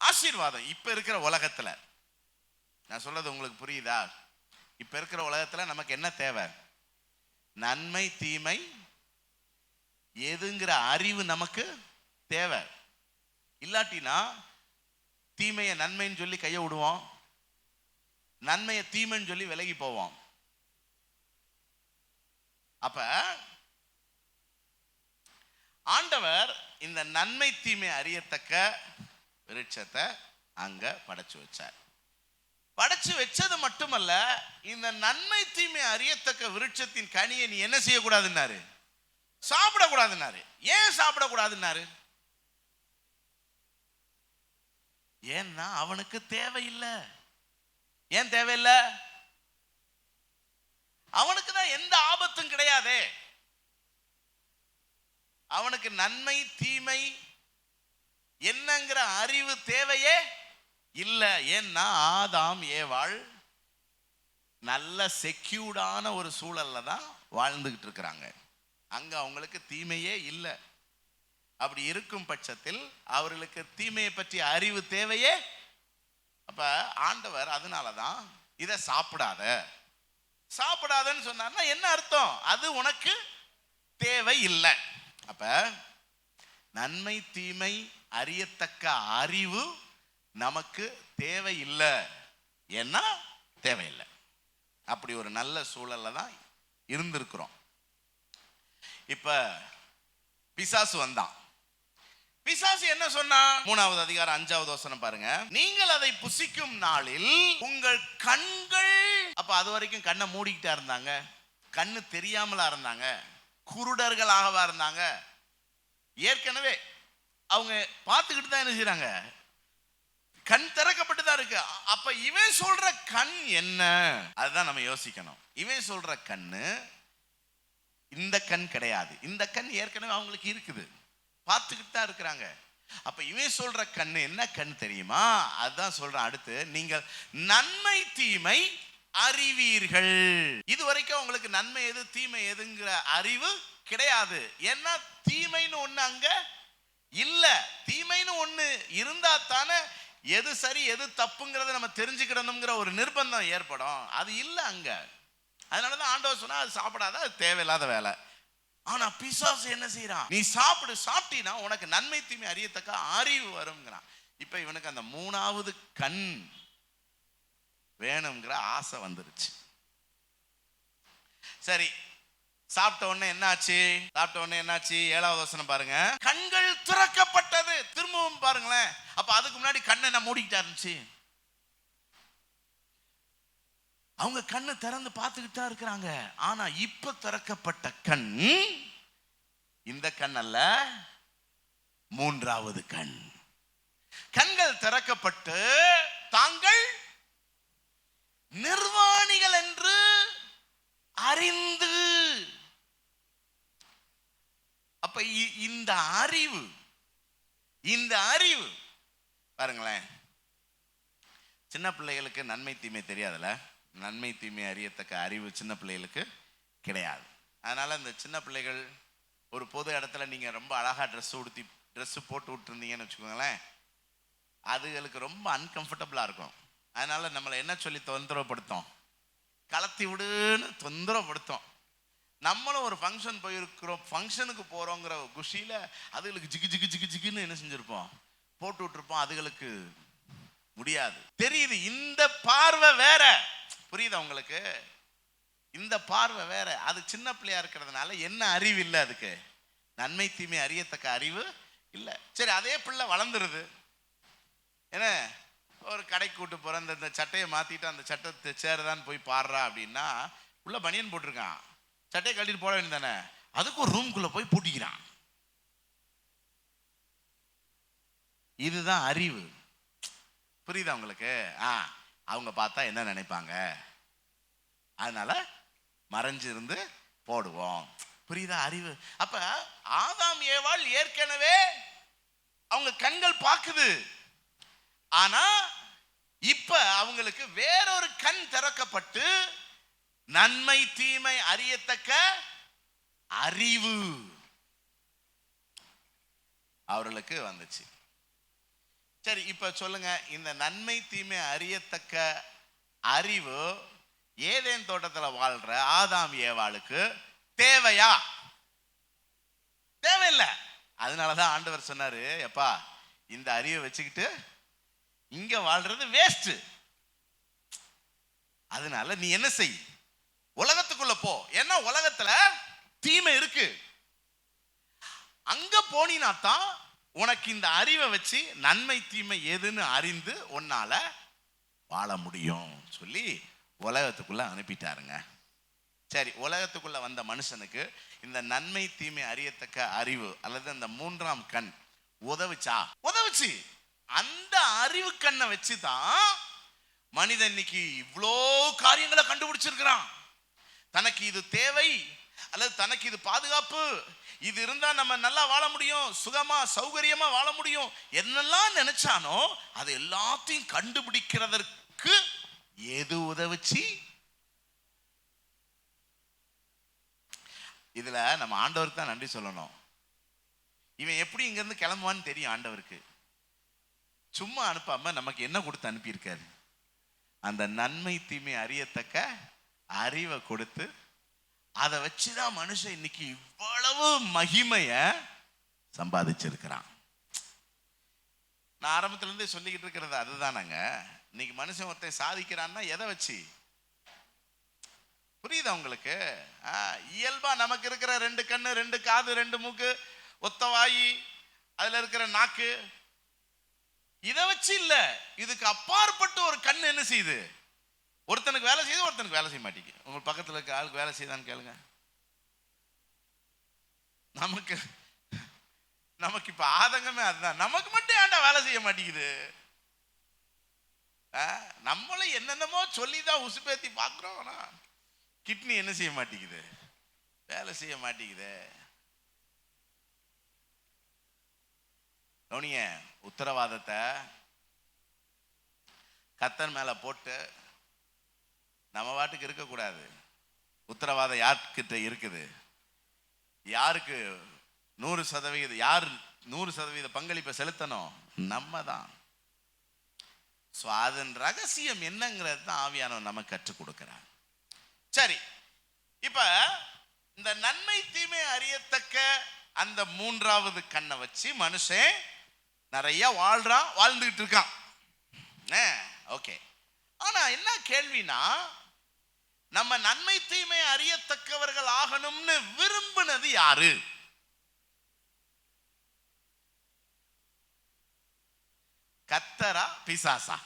ஆசீர்வாதம். இப்ப இருக்கிற உலகத்துல நான் சொல்றது உங்களுக்கு புரியுதா? இப்ப இருக்கிற உலகத்துல நமக்கு என்ன தேவை? நன்மை தீமை எதுங்கிற அறிவு நமக்கு தேவை. இல்லாட்டினா தீமையை நன்மைன்னு சொல்லி கையை விடுவோம், நன்மையை தீமைன்னு சொல்லி விலகி போவோம். அப்ப ஆண்டவர் இந்த நன்மை தீமை அறியத்தக்க விருட்சத்தை அங்க படைச்சு வச்சார். படைச்சு வச்சது மட்டுமல்ல, இந்த நன்மை தீமை அறியத்தக்க விருட்சத்தின் கனியை நீ என்ன செய்யக்கூடாதுன்னாரு, சாப்பிடக்கூடாதுன்னாரு. ஏன் சாப்பிடக்கூடாதுன்னாரு? ஏன்னா அவனுக்கு தேவையில்லை. ஏன் தேவையில்லை? அவனுக்கு தான் எந்த ஆபத்தும் கிடையாதே. அவனுக்கு நன்மை தீமை என்னங்கிற அறிவு தேவையே இல்லை. ஏன்னா ஆதாம் ஏவாள் நல்ல செக்யூர்டான ஒரு சூழல்ல தான் வாழ்ந்துகிட்டு இருக்கிறாங்க. அங்க அவங்களுக்கு தீமையே இல்லை. அப்படி இருக்கும் பட்சத்தில் அவர்களுக்கு தீமையை பற்றி அறிவு தேவையே. அப்ப ஆண்டவர் அதனாலதான் இதை சாப்பிடாதன்னு சொன்னார்னா என்ன அர்த்தம்? அது உனக்கு தேவை இல்லை. அப்ப நன்மை தீமை அறியத்தக்க அறிவு நமக்கு தேவையில்லை. ஏன்னா தேவையில்லை. அப்படி ஒரு நல்ல சூழல்ல தான் இருந்திருக்கிறோம். இப்ப பிசாசு வந்தான். பிசாசு என்ன சொன்னா? 3வது அதிகாரம் 5வது வசனம் பாருங்க. நீங்கள் அதை புசிக்கும் நாளில் உங்கள் கண்கள், அப்ப அது வரைக்கும் கண்ணை மூடிக்கிட்டா இருந்தாங்க, கண்ணு தெரியாமலா இருந்தாங்க, குருடர்களாகவா இருந்தாங்க. ஏற்கனவே அவங்க பார்த்துக்கிட்டு தான் என்ன செய்யறாங்க, கண் திறக்கப்பட்டு தான் இருக்கு. அப்ப இவன் சொல்ற கண் என்ன? அதுதான் நம்ம யோசிக்கணும். இவன் சொல்ற கண்ணு இந்த கண் கிடையாது. இந்த கண் ஏற்கனவே அவங்களுக்கு இருக்குது, பார்த்துக்கிட்டு தான் இருக்கிறாங்க. அப்ப இவன் சொல்ற கண்ணு என்ன கண் தெரியுமா? அதுதான் சொல்றான் அடுத்து, நீங்கள் நன்மை தீமை அறிவீர்கள். இது வரைக்கும் உங்களுக்கு நன்மை எது தீமை எதுங்கிற அறிவு கிடையாது. ஏன்னா தீமைன்னு ஒண்ணு அங்க இல்ல. தீமைன்னு ஒண்ணு இருந்தா தானே எது சரி எது தப்புங்கிறத நம்ம தெரிஞ்சுக்கிடணுங்கிற ஒரு நிர்பந்தம் ஏற்படும். அது இல்லை அங்க. அதனாலதான் ஆண்டவர் சொன்னா அது சாப்பிடாத, அது தேவையில்லாத வேலை. ஆனா பிசாசு என்ன செய்யறான்? நீ சாப்பிட்டீனா உனக்கு நன்மை தீமை அறியத்தக்க அறிவு வரும்ங்கிறான். இப்ப இவனுக்கு அந்த 3வது கண் வேணுங்கிற ஆசை வந்துருச்சு. சரி, சாப்பிட்ட உடனே என்னாச்சு? 7வது வசனம் பாருங்க. கண்கள் திறக்கப்பட்டது. திரும்பவும் பாருங்களேன். அப்ப அதுக்கு முன்னாடி கண்ணை என்ன மூடிக்கிட்டா இருந்துச்சு? அவங்க கண்ணு திறந்து பார்த்துக்கிட்டு தான் இருக்கிறாங்க. ஆனா இப்ப திறக்கப்பட்ட கண் இந்த கண் அல்ல, 3வது கண். கண்கள் திறக்கப்பட்டு தாங்கள் நிர்வாணிகள் என்று அறிந்து. அப்ப இந்த அறிவு பாருங்களேன். சின்ன பிள்ளைகளுக்கு நன்மை தீமை தெரியாதுல்ல. நன்மை தீமை அறியத்தக்க அறிவு சின்ன பிள்ளைகளுக்கு கிடையாது. அதனால இந்த சின்ன பிள்ளைகள் ஒரு பொது இடத்துல நீங்க ரொம்ப அழகா ட்ரெஸ் போட்டு விட்டுருந்தீங்கன்னு வச்சுக்கோங்களேன், அதுகளுக்கு ரொம்ப அன்கம்ஃபர்டபுளா இருக்கும். அதனால நம்மளை என்ன சொல்லி தொந்தரவுப்படுத்தும்? கலத்தி விடுன்னு தொந்தரவுப்படுத்தும். நம்மளும் ஒரு ஃபங்க்ஷன் போயிருக்கிறோம், ஃபங்க்ஷனுக்கு போறோங்கிற குஷியில அதுகளுக்கு ஜிகு ஜிகு ஜிகு ஜிகுன்னு என்ன செஞ்சிருப்போம், போட்டு விட்டுருப்போம். அதுகளுக்கு முடியாது. தெரியுது, இந்த பார்வை வேற. புரியுதா உங்களுக்கு? இந்த பார்வை வேற. அது சின்ன பிள்ளையா இருக்கிறதுனால என்ன அறிவு இல்லை, அதுக்கு நன்மை தீமை அறியத்தக்க அறிவு இல்லை. சரி, அதே பிள்ளை வளர்ந்துருது. ஏன்னா ஒரு கடைக்கு கூட்டு போற, இந்த சட்டையை மாத்திட்டு அந்த சட்டை சேருதான்னு போய் பாடுறா அப்படின்னா, உள்ள பனியன் போட்டிருக்கான், சட்டையை கட்டிட்டு போட வேண்டியது தானே. அதுக்கு ஒரு ரூம்குள்ள போய் பூட்டிக்கிறான். இதுதான் அறிவு. புரியுதா உங்களுக்கு? அவங்க பார்த்தா என்ன நினைப்பாங்க, அதனால மறைஞ்சிருந்து போடுவோம். புரியுதா அறிவு? அப்ப ஆதாம் ஏவாள் ஏற்கனவே அவங்க கண்கள் பார்க்குது. ஆனா இப்ப அவங்களுக்கு வேறொரு கண் திறக்கப்பட்டு நன்மை தீமை அறியத்தக்க அறிவு அவர்களுக்கு வந்துச்சு. சரி, இப்ப சொல்லுங்க, இந்த நன்மை தீமை அறியத்தக்க அறிவு ஏதேன் தோட்டத்தில் வாழ்ற ஆதாம் ஏவாளுக்கு தேவையா? தேவையில்லை. அதனாலதான் ஆண்டவர் சொன்னாரு, எப்பா இந்த அறிவை வச்சுக்கிட்டு இங்க வாழ்றது வேஸ்ட். அதனால நீ என்ன செய், உலகத்துக்குள்ள போ. ஏன்னா உலகத்துல தீமை இருக்கு. அங்க போனினா தான் உனக்கு இந்த அறிவை வச்சு நன்மை தீமை எதுன்னு அறிந்து உன்னால வாழ முடியும் சொல்லி உலகத்துக்குள்ள அனுப்பிட்டாருங்க. சரி, உலகத்துக்குள்ள வந்த மனுஷனுக்கு இந்த நன்மை தீமை அறியத்தக்க அறிவு அல்லது அந்த மூன்றாம் கண் உதவுச்சு. அந்த அறிவு கண்ணை வச்சுதான் மனிதன் இன்னைக்கு இவ்வளோ காரியங்களை கண்டுபிடிச்சிருக்கிறான். தனக்கு இது தேவை அல்லது தனக்கு இது பாதுகாப்பு, இது இருந்தா நம்ம நல்லா வாழ முடியும், சுகமா சௌகரியமா வாழ முடியும், என்னெல்லாம் நினைச்சானோ அது எல்லாத்தையும் கண்டுபிடிக்கிறதற்கு எது உதவுச்சு? இதுல நம்ம ஆண்டவருக்கு தான் நன்றி சொல்லணும். இவன் எப்படி இங்க இருந்து கிளம்புவான்னு தெரியும் ஆண்டவருக்கு. சும்மா அனுப்பாம நமக்கு என்ன கொடுத்து அனுப்பியிருக்காரு? அந்த நன்மை தீமை அறியத்தக்க அறிவை கொடுத்து, அதை வச்சுதான் மனுஷன் இன்னைக்கு இவ்வளவு மகிமைய சம்பாதிச்சிருக்கிறான். நான் ஆரம்பத்துல இருந்தே சொல்லிக்கிட்டு இருக்கிறது அதுதானங்க. இன்னைக்கு மனுஷன் ஒருத்தன் சாதிக்கிறான்னா எதை வச்சு? புரியுதா உங்களுக்கு? இயல்பா நமக்கு இருக்கிற 2 கண்ணு, 2 காது, 2 மூக்கு, ஒத்த வாயி, அதுல இருக்கிற நாக்கு, இதை வச்சு இல்ல. இதுக்கு அப்பாற்பட்டு ஒரு கண் என்ன செய்யுது? ஒருத்தனுக்கு வேலை செய்யுது, ஒருத்தனுக்கு வேலை செய்ய மாட்டேங்குது. உங்க பக்கத்துல இருக்க ஆளுக்கு வேலை செய்யுதான்னு கேளுங்க. நமக்கு இப்ப ஆதங்கமே அதுதான். நமக்கு மட்டும் ஏன்டா வேலை செய்ய மாட்டேங்குது? நம்மளும் என்னென்னமோ சொல்லிதான் உசுப்பேத்தி பாக்குறோம். கிட்னி என்ன செய்ய மாட்டேங்குது? வேலை செய்ய மாட்டேங்குது. கவனிங்க, உத்தரவாதத்தை கர்த்தர் மேல போட்டு நம்ம வாட்டுக்கு இருக்கக்கூடாது. உத்தரவாதம் யார்கிட்ட இருக்குது? யாருக்கு 100%? யார் 100% பங்களிப்பை செலுத்தணும்? நம்ம தான். அதன் ரகசியம் என்னங்கிறது தான் ஆவியானவர் நமக்கு கற்றுக் கொடுக்கிறார். சரி, இப்ப இந்த நன்மை தீமை அறியத்தக்க அந்த மூன்றாவது கண்ணை வச்சு மனுஷன் நிறைய வாழ்ந்துகிட்டு இருக்கான். ஓகே, ஆனா என்ன கேள்வினா, நம்ம நன்மை தீமை அறியத்தக்கவர்கள் ஆகணும்னு விரும்பினது யாரு? கர்த்தரா பிசாசா?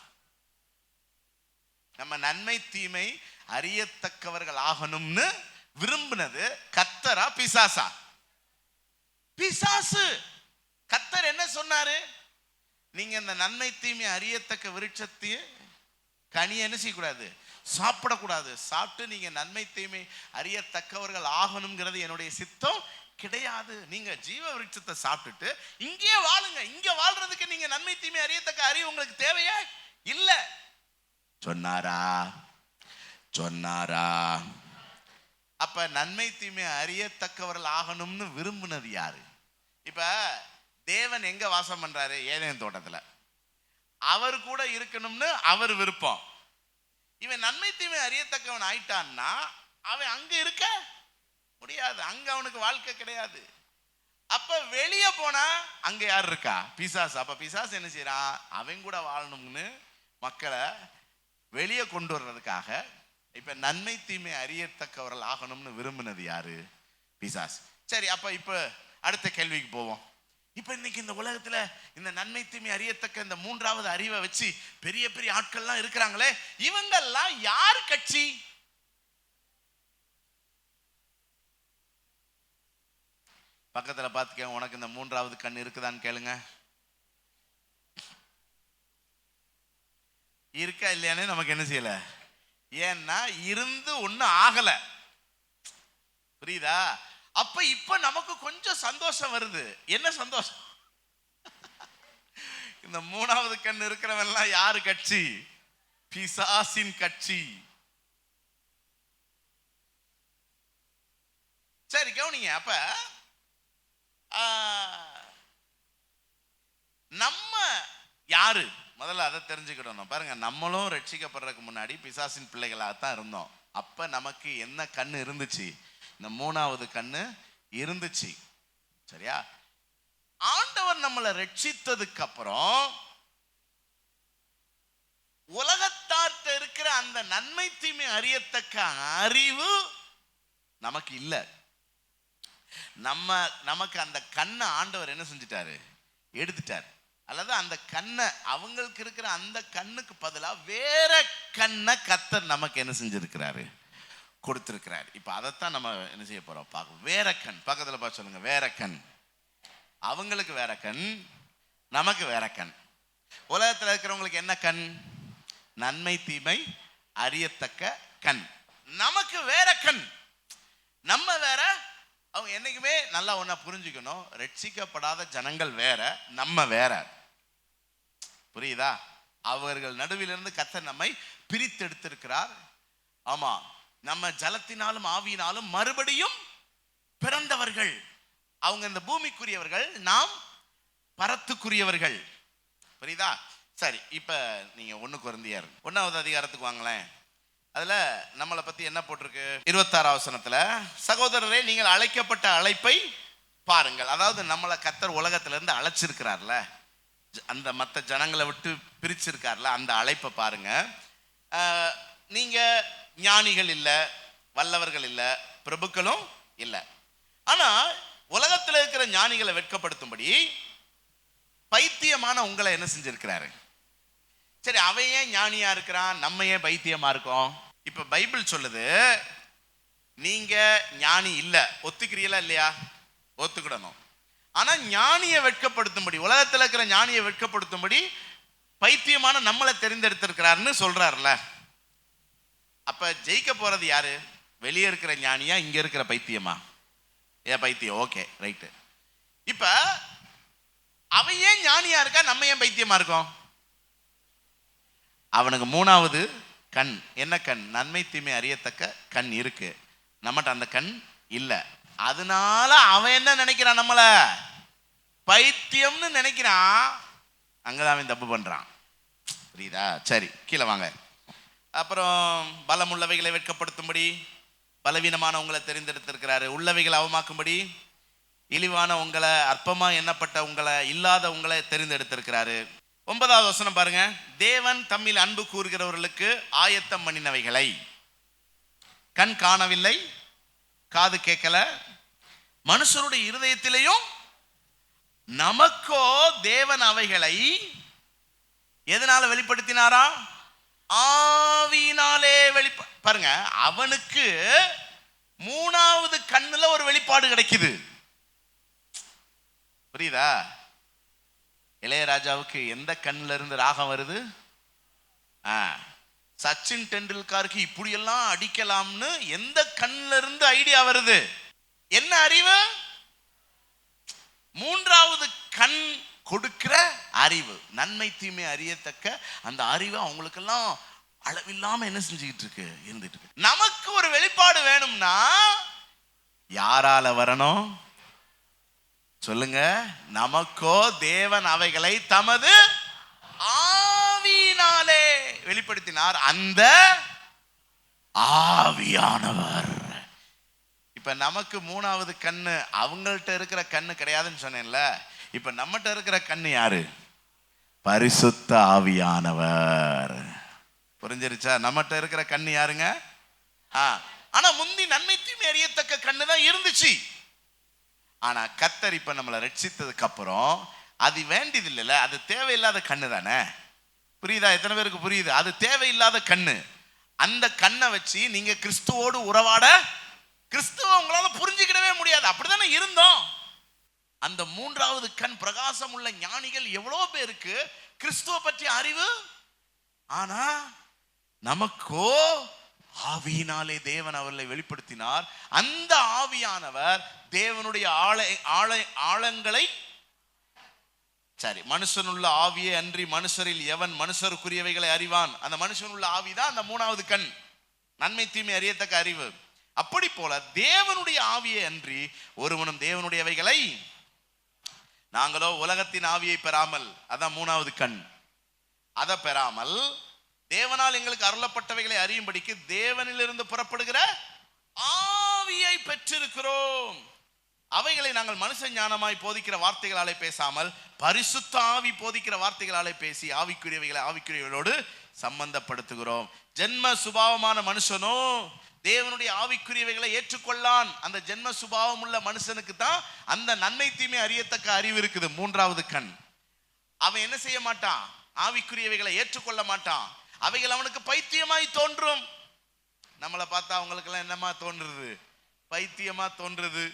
நம்ம நன்மை தீமை அறியத்தக்கவர்கள் ஆகணும்னு விரும்பினது கர்த்தரா பிசாசா? பிசாசு. கர்த்தர் என்ன சொன்னாரு? நீங்க இந்த நன்மை தீமை அறியத்தக்க விருட்சத்தையே கனியை என்ன செய்யக்கூடாது? சாப்பிடக்கூடாது. சாப்பிட்டு நீங்க நன்மை தீமை அறியத்தக்கவர்கள் ஆகணுங்கிறது என்னுடைய சித்தம் கிடையாது. நீங்க ஜீவ விருட்சத்தை சாப்பிட்டுட்டு இங்கே வாழுங்க. இங்க வாழ்றதுக்கு நீங்க நன்மை தீமை அறியத்தக்க அறிவு உங்களுக்கு தேவையா? இல்ல சொன்னாரா? அப்ப நன்மை தீமை அறியத்தக்கவர்கள் ஆகணும்னு விரும்பினது யாரு? இப்ப தேவன் எங்க வாசம் பண்றாரு? ஏதேன் தோட்டத்துல. அவர் கூட இருக்கணும்னு அவர் விருப்பம். இவன் நன்மை தீமை அறியத்தக்கவன் ஆயிட்டான்னா அவன் அங்க இருக்க முடியாது. அங்க அவனுக்கு வாழ்க்கை கிடையாது. அப்ப வெளியே போனா அங்க யார் இருக்கா? பிசாசு. அப்ப பிசாசு என்ன செய்யறான்? அவன் கூட வாழணும்னு மக்களை வெளியே கொண்டு வர்றதுக்காக இப்ப நன்மை தீமை அறியத்தக்கவர்கள் ஆகணும்னு விரும்பினது யாரு? பிசாசு. சரி, அப்ப இப்ப அடுத்த கேள்விக்கு போவோம். இப்ப இன்னைக்கு இந்த உலகத்துல இந்த நன்மை தீமை அறியத்தக்க இந்த மூன்றாவது அறிவை வச்சு பெரிய பெரிய ஆட்கள்லாம் இருக்கிறாங்களே, இவங்கெல்லாம் யார் கட்சி? பக்கத்துல பாத்துக்க, உனக்கு இந்த மூன்றாவது கண் இருக்குதான்னு கேளுங்க. இருக்கா இல்லையானே நமக்கு என்ன செய்யல. ஏன்னா இருந்து ஒன்னும் ஆகல. புரியுதா? அப்ப இப்ப நமக்கு கொஞ்சம் சந்தோஷம் வருது. என்ன சந்தோஷம்? இந்த மூணாவது கண் இருக்கிறவெல்லாம் யாரு கட்சி? பிசாசின் கட்சி. சரி, கவனிங்க. அப்ப நம்ம யாரு? முதல்ல அதை தெரிஞ்சுக்கிடணும். பாருங்க, நம்மளும் ரட்சிக்கப்படுறதுக்கு முன்னாடி பிசாசின் பிள்ளைகளாகத்தான் இருந்தோம். அப்ப நமக்கு என்ன கண்ணு இருந்துச்சு? இந்த மூணாவது கண்ணு இருந்துச்சு. சரியா? ஆண்டவர் நம்மளை ரட்சித்ததுக்கு அப்புறம் உலகத்தார்ட்ட இருக்கிற அந்த நன்மை தீமை அறியத்தக்க அறிவு நமக்கு இல்லை. நமக்கு அந்த கண்ணை ஆண்டவர் என்ன செஞ்சிட்டாரு? எடுத்துட்டார். அல்லது அந்த கண்ணை, அவங்களுக்கு இருக்கிற அந்த கண்ணுக்கு பதிலாக வேற கண்ணை கர்த்தர் நமக்கு என்ன செஞ்சிருக்கிறாரு, கொடுத்திருக்கிறார். இப்ப அதைத்தான் நம்ம என்ன செய்ய போறோம், பார்க்க. வேற கண், பக்கத்துல பார்த்து சொல்லுங்க, வேற கண். அவங்களுக்கு வேற கண், நமக்கு வேற கண். உலகத்தில் இருக்கிறவங்களுக்கு என்ன கண்? நன்மை தீமை அறியத்தக்க கண். நமக்கு வேற கண், நம்ம வேற. அவங்க என்னைக்குமே நல்லா ஒண்ணா புரிஞ்சுக்கணும், ரட்சிக்கப்படாத ஜனங்கள் வேற, நம்ம வேற. புரியுதா? அவர்கள் நடுவிலிருந்து கர்த்தர் நம்மை பிரித்தெடுத்திருக்கிறார். ஆமா, நம்ம ஜலத்தினாலும் ஆவியினாலும் மறுபடியும் பிறந்தவர்கள். அவங்க இந்த பூமிக்குரியவர்கள், நாம் பரத்துக்குரியவர்கள். புரியுதா? சரி, இப்ப நீங்க 1 கொரிந்தியர் 1வது அதிகாரத்துக்கு வாங்களேன். அதுல நம்மளை பத்தி என்ன போட்டிருக்கு? 26 வசனத்துல, சகோதரரே நீங்கள் அழைக்கப்பட்ட அழைப்பை பாருங்கள். அதாவது நம்மளை கர்த்தர் உலகத்துல இருந்து அழைச்சிருக்கிறார்ல, அந்த மற்ற ஜனங்களை விட்டு பிரிச்சிருக்கார்ல, அந்த அழைப்பை பாருங்க. நீங்க ஞானிகள் இல்லை, வல்லவர்கள் இல்லை, பிரபுக்களும் இல்லை. ஆனா உலகத்தில் இருக்கிற ஞானிகளை வெட்கப்படுத்தும்படி பைத்தியமான உங்களை என்ன செஞ்சிருக்கிறாரு. சரி, அவன் ஏன் ஞானியா இருக்கிறான், நம்ம ஏன் பைத்தியமா இருக்கோம்? இப்ப பைபிள் சொல்லுது, நீங்க ஞானி இல்ல, ஒத்துக்கிறீங்களா இல்லையா? ஒத்துக்கிடணும். ஆனா ஞானியை வெட்கப்படுத்தும்படி, உலகத்தில் இருக்கிற ஞானியை வெட்கப்படுத்தும்படி பைத்தியமான நம்மளை தெரிந்தெடுத்திருக்கிறாருன்னு சொல்றாருல. அப்ப ஜெயிக்க போறது யாரு? வெளியே இருக்கிற ஞானியா, இங்க இருக்கிற பைத்தியமா? பைத்தியம். Okay, right. இப்ப அவன் ஏன் ஞானியா இருக்கா, நம்ம ஏன் பைத்தியமா இருக்கோம்? அவனுக்கு 3வது கண். என்ன கண்? நன்மை தீமை அறியத்தக்க கண் இருக்கு. நம்மகிட்ட அந்த கண் இல்லை. அதனால அவன் என்ன நினைக்கிறான், நம்மள பைத்தியம்னு நினைக்கிறான். அங்கதான் அவன் தப்பு பண்றான். புரியுதா? சரி, கீழே வாங்க. அப்புறம் பலமுள்ளவைகளை வெட்கப்படுத்தும்படி பலவீனமான உங்களை தெரிந்தெடுத்திருக்கிறாரு. உள்ளவைகளை அவமாக்கும்படி இழிவான உங்களை, அற்பமா எண்ணப்பட்ட உங்களை, இல்லாத உங்களை தெரிந்தெடுத்திருக்கிறாரு. 9வது வசனம் பாருங்க. தேவன் தம்மில் அன்பு கூறுகிறவர்களுக்கு ஆயத்தம் பண்ணினவைகளை கண் காணவில்லை, காது கேட்கல, மனுஷருடைய இருதயத்திலேயும் நமக்கோ தேவன் அவைகளை எதனால வெளிப்படுத்தினாரா? ஆவியினாலே பாருங்க, அவனுக்கு 3வது கண்ணுல ஒரு வெளிப்பாடு கிடைக்குது. புரியுதா? இளையராஜாவுக்கு எந்த கண்ணுல இருந்து ராகம் வருது? சச்சின் டெண்டுல்கருக்கு இப்படியெல்லாம் அடிக்கலாம்னு எந்த கண்ணுல இருந்து ஐடியா வருது? என்ன அறிவு? 3வது கண் கொடுக்கிற அறிவு, நன்மை தீமை அறியத்தக்க அந்த அறிவு அவங்களுக்கெல்லாம் அளவில்லாம என்ன செஞ்சுக்கிட்டு இருக்கு, இருந்துட்டு இருக்கு. நமக்கு ஒரு வெளிப்பாடு வேணும்னா யாரால வரணும் சொல்லுங்க? நமக்கோ தேவன் அவைகளை தமது ஆவியினாலே வெளிப்படுத்தினார், அந்த ஆவியானவர். இப்ப நமக்கு 3வது கண்ணு, அவங்கள்ட்ட இருக்கிற கண்ணு கிடையாதுன்னு சொன்னேன்ல. இப்ப நம்மகிட்ட இருக்கிற கண்ணு யாரு? பரிசுத்த ஆவியானவர். புரிஞ்சிருச்சா? நம்மகிட்ட இருக்கிற கண்ணு யாருங்க? ஆனா முந்தி நன்மை தீமை அறியத்தக்க கண்ணு தான் இருந்துச்சு. ஆனா கர்த்தர் இப்ப நம்மளை ரட்சித்ததுக்கு அப்புறம் அது வேண்டியது இல்லைல்ல, அது தேவையில்லாத கண்ணு தானே. புரியுதா? எத்தனை பேருக்கு புரியுது? அது தேவையில்லாத கண்ணு. அந்த கண்ணை வச்சு நீங்க கிறிஸ்துவோடு உறவாட, கிறிஸ்துவ உங்களால புரிஞ்சுக்கிடவே முடியாது. அப்படித்தானே இருந்தோம். அந்த 3வது கண் பிரகாசம் உள்ள ஞானிகள் எவ்வளவு பேருக்கு கிறிஸ்துவ பற்றிய அறிவு. ஆனா நமக்கோ ஆவியினாலே தேவன் அவர்களை வெளிப்படுத்தினார். அந்த ஆவியானவர் தேவனுடைய ஆழங்களை, சரி, மனுஷனுள்ள ஆவியே அன்றி மனுஷரில் எவன் மனுஷருக்குரியவைகளை அறிவான். அந்த மனுஷனுள்ள ஆவிதான் அந்த 3வது கண், நன்மை தீமை அறியத்தக்க அறிவு. அப்படி போல தேவனுடைய ஆவியை அன்றி ஒருவனும் தேவனுடையவைகளை, நாங்களோ உலகத்தின் ஆவியை பெறாமல், அதான் 3வது கண், அதை பெறாமல் தேவனால் எங்களுக்கு அருளப்பட்டவைகளை அறியும்படிக்கு தேவனிலிருந்து புறப்படுகிற ஆவியை பெற்றிருக்கிறோம். அவைகளை நாங்கள் மனுஷ ஞானமாய் போதிக்கிற வார்த்தைகளாலே பேசாமல் பரிசுத்த ஆவி போதிக்கிற வார்த்தைகளாலே பேசி ஆவிக்குரியவைகளை ஆவிக்குரியவர்களோடு சம்பந்தப்படுத்துகிறோம். ஜென்ம சுபாவமான மனுஷனோ தேவனுடைய ஆவிக்குரியவைகளை ஏற்றுக்கொள்ளான். அந்த ஜென்ம சுபாவம் உள்ள மனுஷனுக்கு தான் அந்த நன்மை தீமை அறியத்தக்க அறிவு இருக்குது, 3வது கண். அவன் என்ன செய்ய மாட்டான்? ஆவிக்குரியவைகளை ஏற்றுக்கொள்ள மாட்டான். அவைகள் அவனுக்கு பைத்தியமாய் தோன்றும். நம்மளை பார்த்தா அவங்களுக்கெல்லாம் என்னமா தோன்றுறது? பைத்தியமா தோன்றுறது.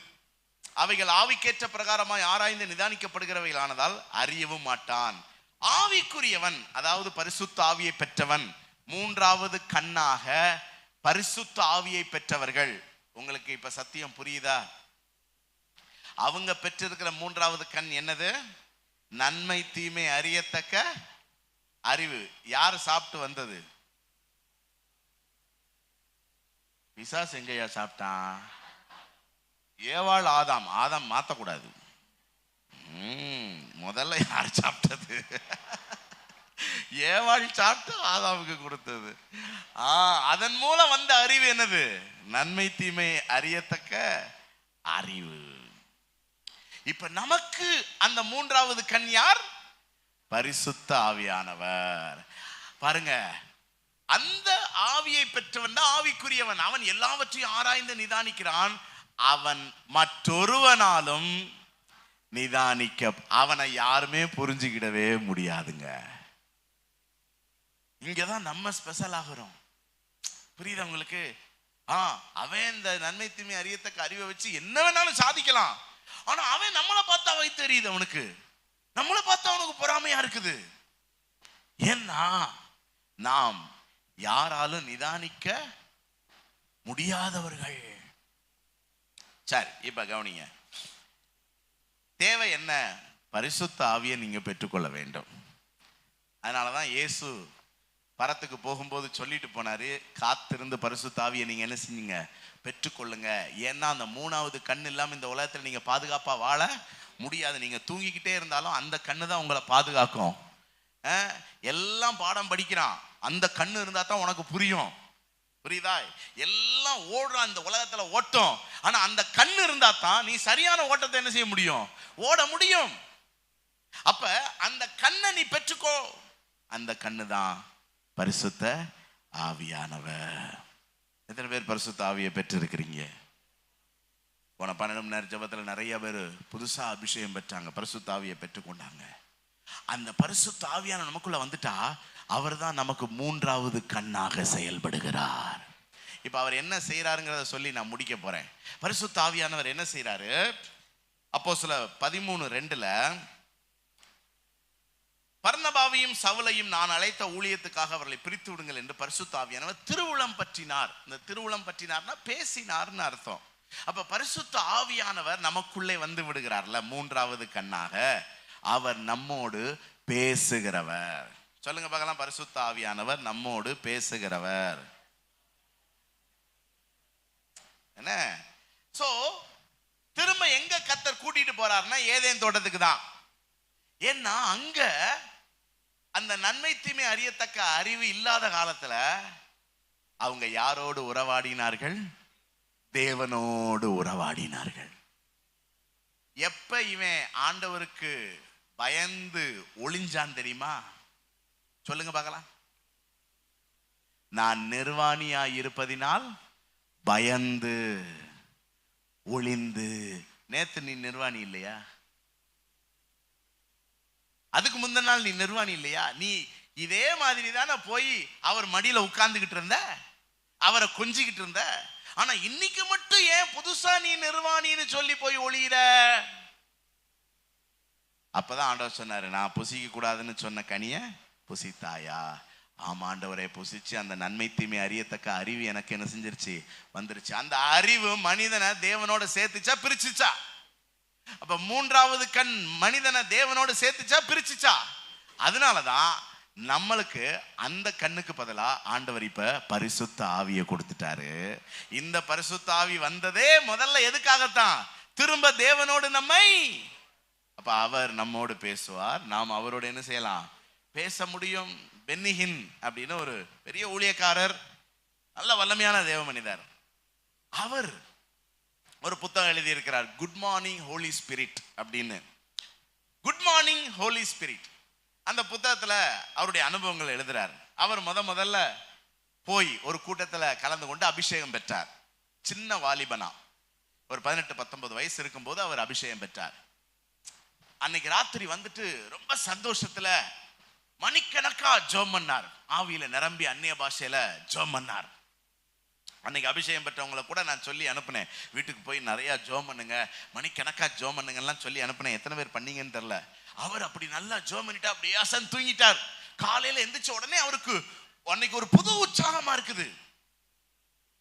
அவைகள் ஆவிக்கேற்ற பிரகாரமாய் ஆராய்ந்து நிதானிக்கப்படுகிறவைகள் ஆனதால் அறியவும் மாட்டான். ஆவிக்குரியவன், அதாவது பரிசுத்த ஆவியை பெற்றவன், மூன்றாவது கண்ணாக பரிசுத்த ஆவியை பெற்றவர்கள். உங்களுக்கு இப்ப சத்தியம் புரியுதா? அவங்க பெற்றிருக்கிற மூன்றாவது கண் என்னது? நன்மை தீமை அறியத்தக்க அறிவு. யார் சாப்பிட்டு வந்தது? பிசாசு எங்கயா சாப்பிட்டான்? ஏவாள் ஆதாம். ஆதாம் மாத்தக்கூடாது. முதல்ல யார் சாப்பிட்டது? ஏவாள் சாப்பிட்டு ஆதாமுக்கு கொடுத்தது. அதன் மூலம் வந்த அறிவு என்னது? நன்மை தீமை அறியத்தக்க அறிவு. இப்ப நமக்கு அந்த மூன்றாவது கண் யார்? பரிசுத்த ஆவியானவர். பாருங்க, அந்த ஆவியை பெற்றவன் தான் ஆவிக்குரியவன். அவன் எல்லாவற்றையும் ஆராய்ந்து நிதானிக்கிறான். அவன் மற்றொருவனாலும் நிதானிக்க, அவனை யாருமே புரிஞ்சுக்கிடவே முடியாதுங்க. இங்கதான் நம்ம ஸ்பெஷல் ஆகிறோம். புரியுதா உங்களுக்கு? அவன் இந்த நன்மை தீமை அறியத்தக்க அறிவை வச்சு என்ன வேணாலும் சாதிக்கலாம். ஆனா அவன் நம்மளை பார்த்தா வை தெரியுது அவனுக்கு. நம்மளை பார்த்தா அவனுக்கு பொறாமையா இருக்குது. ஏன்னா நாம் யாராலும் நிதானிக்க முடியாதவர்கள். சரி, இப்ப கவனிங்க. தேவை என்ன? பரிசுத்த ஆவியை நீங்க பெற்றுக்கொள்ள வேண்டும். அதனாலதான் இயேசு பரத்துக்கு போகும்போது சொல்லிட்டு போனாரு, காத்திருந்து பரிசுத்த ஆவியை நீங்க என்ன செஞ்சீங்க? பெற்றுக்கொள்ளுங்க. ஏன்னா அந்த மூணாவது கண் இல்லாம இந்த உலகத்துல நீங்க பாதுகாப்பா வாழ முடியாது. நீங்க தூங்கிக்கிட்டே இருந்தாலும் அந்த கண்ணு தான் உங்களை பாதுகாக்கும். எல்லாம் பாடம் படிக்கிறான், அந்த கண்ணு இருந்தா தான் உனக்கு புரியும். புரியுதா? எல்லாம் ஓடுறான் இந்த உலகத்துல ஓட்டம். ஆனா அந்த கண்ணு இருந்தா தான் நீ சரியான ஓட்டத்தை என்ன செய்ய முடியும்? ஓட முடியும். அப்ப அந்த கண்ணை நீ பெற்றுக்கோ. அந்த கண்ணு தான் பரிசுத்த ஆவியானவர். எத்தனை பேர் பரிசுத்த ஆவியை பெற்றிருக்கிறீங்க? போன 12 மணி நேர ஜெபத்துல நிறைய பேர் புதுசா அபிஷேகம் பெற்றாங்க, பரிசுத்த ஆவியை பெற்றுக்கொண்டாங்க. அந்த பரிசுத்த ஆவியான நமக்குள்ள வந்துட்டா அவர் தான் நமக்கு மூன்றாவது கண்ணாக செயல்படுகிறார். இப்ப அவர் என்ன செய்யறாருங்கிறத சொல்லி நான் முடிக்க போறேன். பரிசுத்த ஆவியானவர் என்ன செய்யறாரு? அப்போஸ்தலர் 13:2 பர்னபாவையும் சவுலையும் நான் அழைத்த ஊழியத்துக்காக அவர்களை பிரித்து விடுங்கள் என்று பரிசுத்த ஆவியானவர் திருவுளம் பற்றினார். இந்த திருவுளம் பற்றினார்னா பேசினார்னு அர்த்தம். அப்ப பரிசுத்த ஆவியானவர் நமக்குள்ளே வந்து விடுகிறார்ல, மூன்றாவது கண்ணாக. அவர் நம்மோடு பேசுகிறவர். சொல்லுங்க பார்க்கலாம், பரிசுத்த ஆவியானவர் நம்மோடு பேசுகிறவர். என்ன? சோ திரும்ப எங்க கர்த்தர் கூட்டிட்டு போறாருன்னா ஏதேன் தோட்டத்துக்கு தான். ஏன்னா அங்க அந்த நன்மை தீமை அறியத்தக்க அறிவு இல்லாத காலத்துல அவங்க யாரோடு உறவாடினார்கள்? தேவனோடு உறவாடினார்கள். எப்ப இவன் ஆண்டவருக்கு பயந்து ஒளிஞ்சான் தெரியுமா? சொல்லுங்க பார்க்கலாம். நான் நிர்வாணியா இருப்பதினால் பயந்து ஒளிந்து. நேத்து நீ நிர்வாணி இல்லையா? அதுக்கு முந்தின நாள் நீ நிர்வாணி இல்லையா? நீ இதே மாதிரி தானே போய் அவர் மடியில உட்கார்ந்துகிட்டு இருந்த, அவரை கொஞ்சிக்கிட்டு இருந்த. ஆனா இன்னைக்கு மட்டும் ஏன் புதுசா நீ நிர்வாணின்னு சொல்லி போய் ஒளியிற? அப்பதான் ஆண்டவர் சொன்னாரு, நான் புசிக்க கூடாதுன்னு சொன்ன கனிய புசித்தாயா? ஆமா ஆண்டவரை, புசிச்சு அந்த நன்மை தீமை அறியத்தக்க அறிவு எனக்கு என்ன செஞ்சிருச்சு? வந்துருச்சு. அந்த அறிவு மனிதனை தேவனோட சேர்த்துச்சா பிரிச்சுச்சா? அப்ப மூன்றாவது கண் மனிதனை தேவனோட சேர்த்துச்சா பிரிச்சுச்சா? அதனாலதான் நம்மளுக்கு அந்த கண்ணுக்கு பதிலா ஆண்டவர் இப்ப பரிசுத்த ஆவியை கொடுத்துட்டாரு. இந்த பரிசுத்த ஆவி வந்ததே முதல்ல எதுக்காகத்தான்? திரும்ப தேவனோடு நம்மை. அப்ப அவர் நம்மோடு பேசுவார், நாம் அவரோடு என்ன செய்யலாம்? பேச முடியும். பென்னிஹின் அப்படின்னு ஒரு பெரிய ஊழியக்காரர், நல்ல வல்லமையான தேவ மனிதர். அவர் ஒரு புத்தகம் எழுதி இருக்கிறார், குட் மார்னிங் ஹோலி ஸ்பிரிட் அப்படின்னு. Good morning Holy Spirit. அந்த புத்தகத்துல அவருடைய அனுபவங்கள் எழுதுறார். அவர் முதல்ல போய் ஒரு கூட்டத்துல கலந்து கொண்டு அபிஷேகம் பெற்றார். சின்ன வாலிபனா, ஒரு 18-19 வயசு இருக்கும்போது அவர் அபிஷேகம் பெற்றார். அன்னைக்கு ராத்திரி வந்துட்டு ரொம்ப சந்தோஷத்துல மணிக்கணக்கா ஜெபம் பண்ணார். ஆவியில நிரம்பி அந்நிய பாஷையில ஜெபம் பண்ணார். அன்னைக்கு அபிஷேகம் பெற்றவங்களை கூட நான் சொல்லி அனுப்புனேன், வீட்டுக்கு போய் நிறைய ஜெபம் பண்ணுங்க, மணிக்கணக்கா ஜெபம் பண்ணுங்கலாம் சொல்லி அனுப்புனேன். எத்தனை பேர் பண்ணீங்கன்னு தெரியல. அவர் அப்படி நல்லா ஜெபம் பண்ணிட்டா அப்படியே அசன் தூங்கிட்டார். காலையில எந்திரிச்ச உடனே அவருக்கு அன்னைக்கு ஒரு புது உற்சாகமா இருக்குது.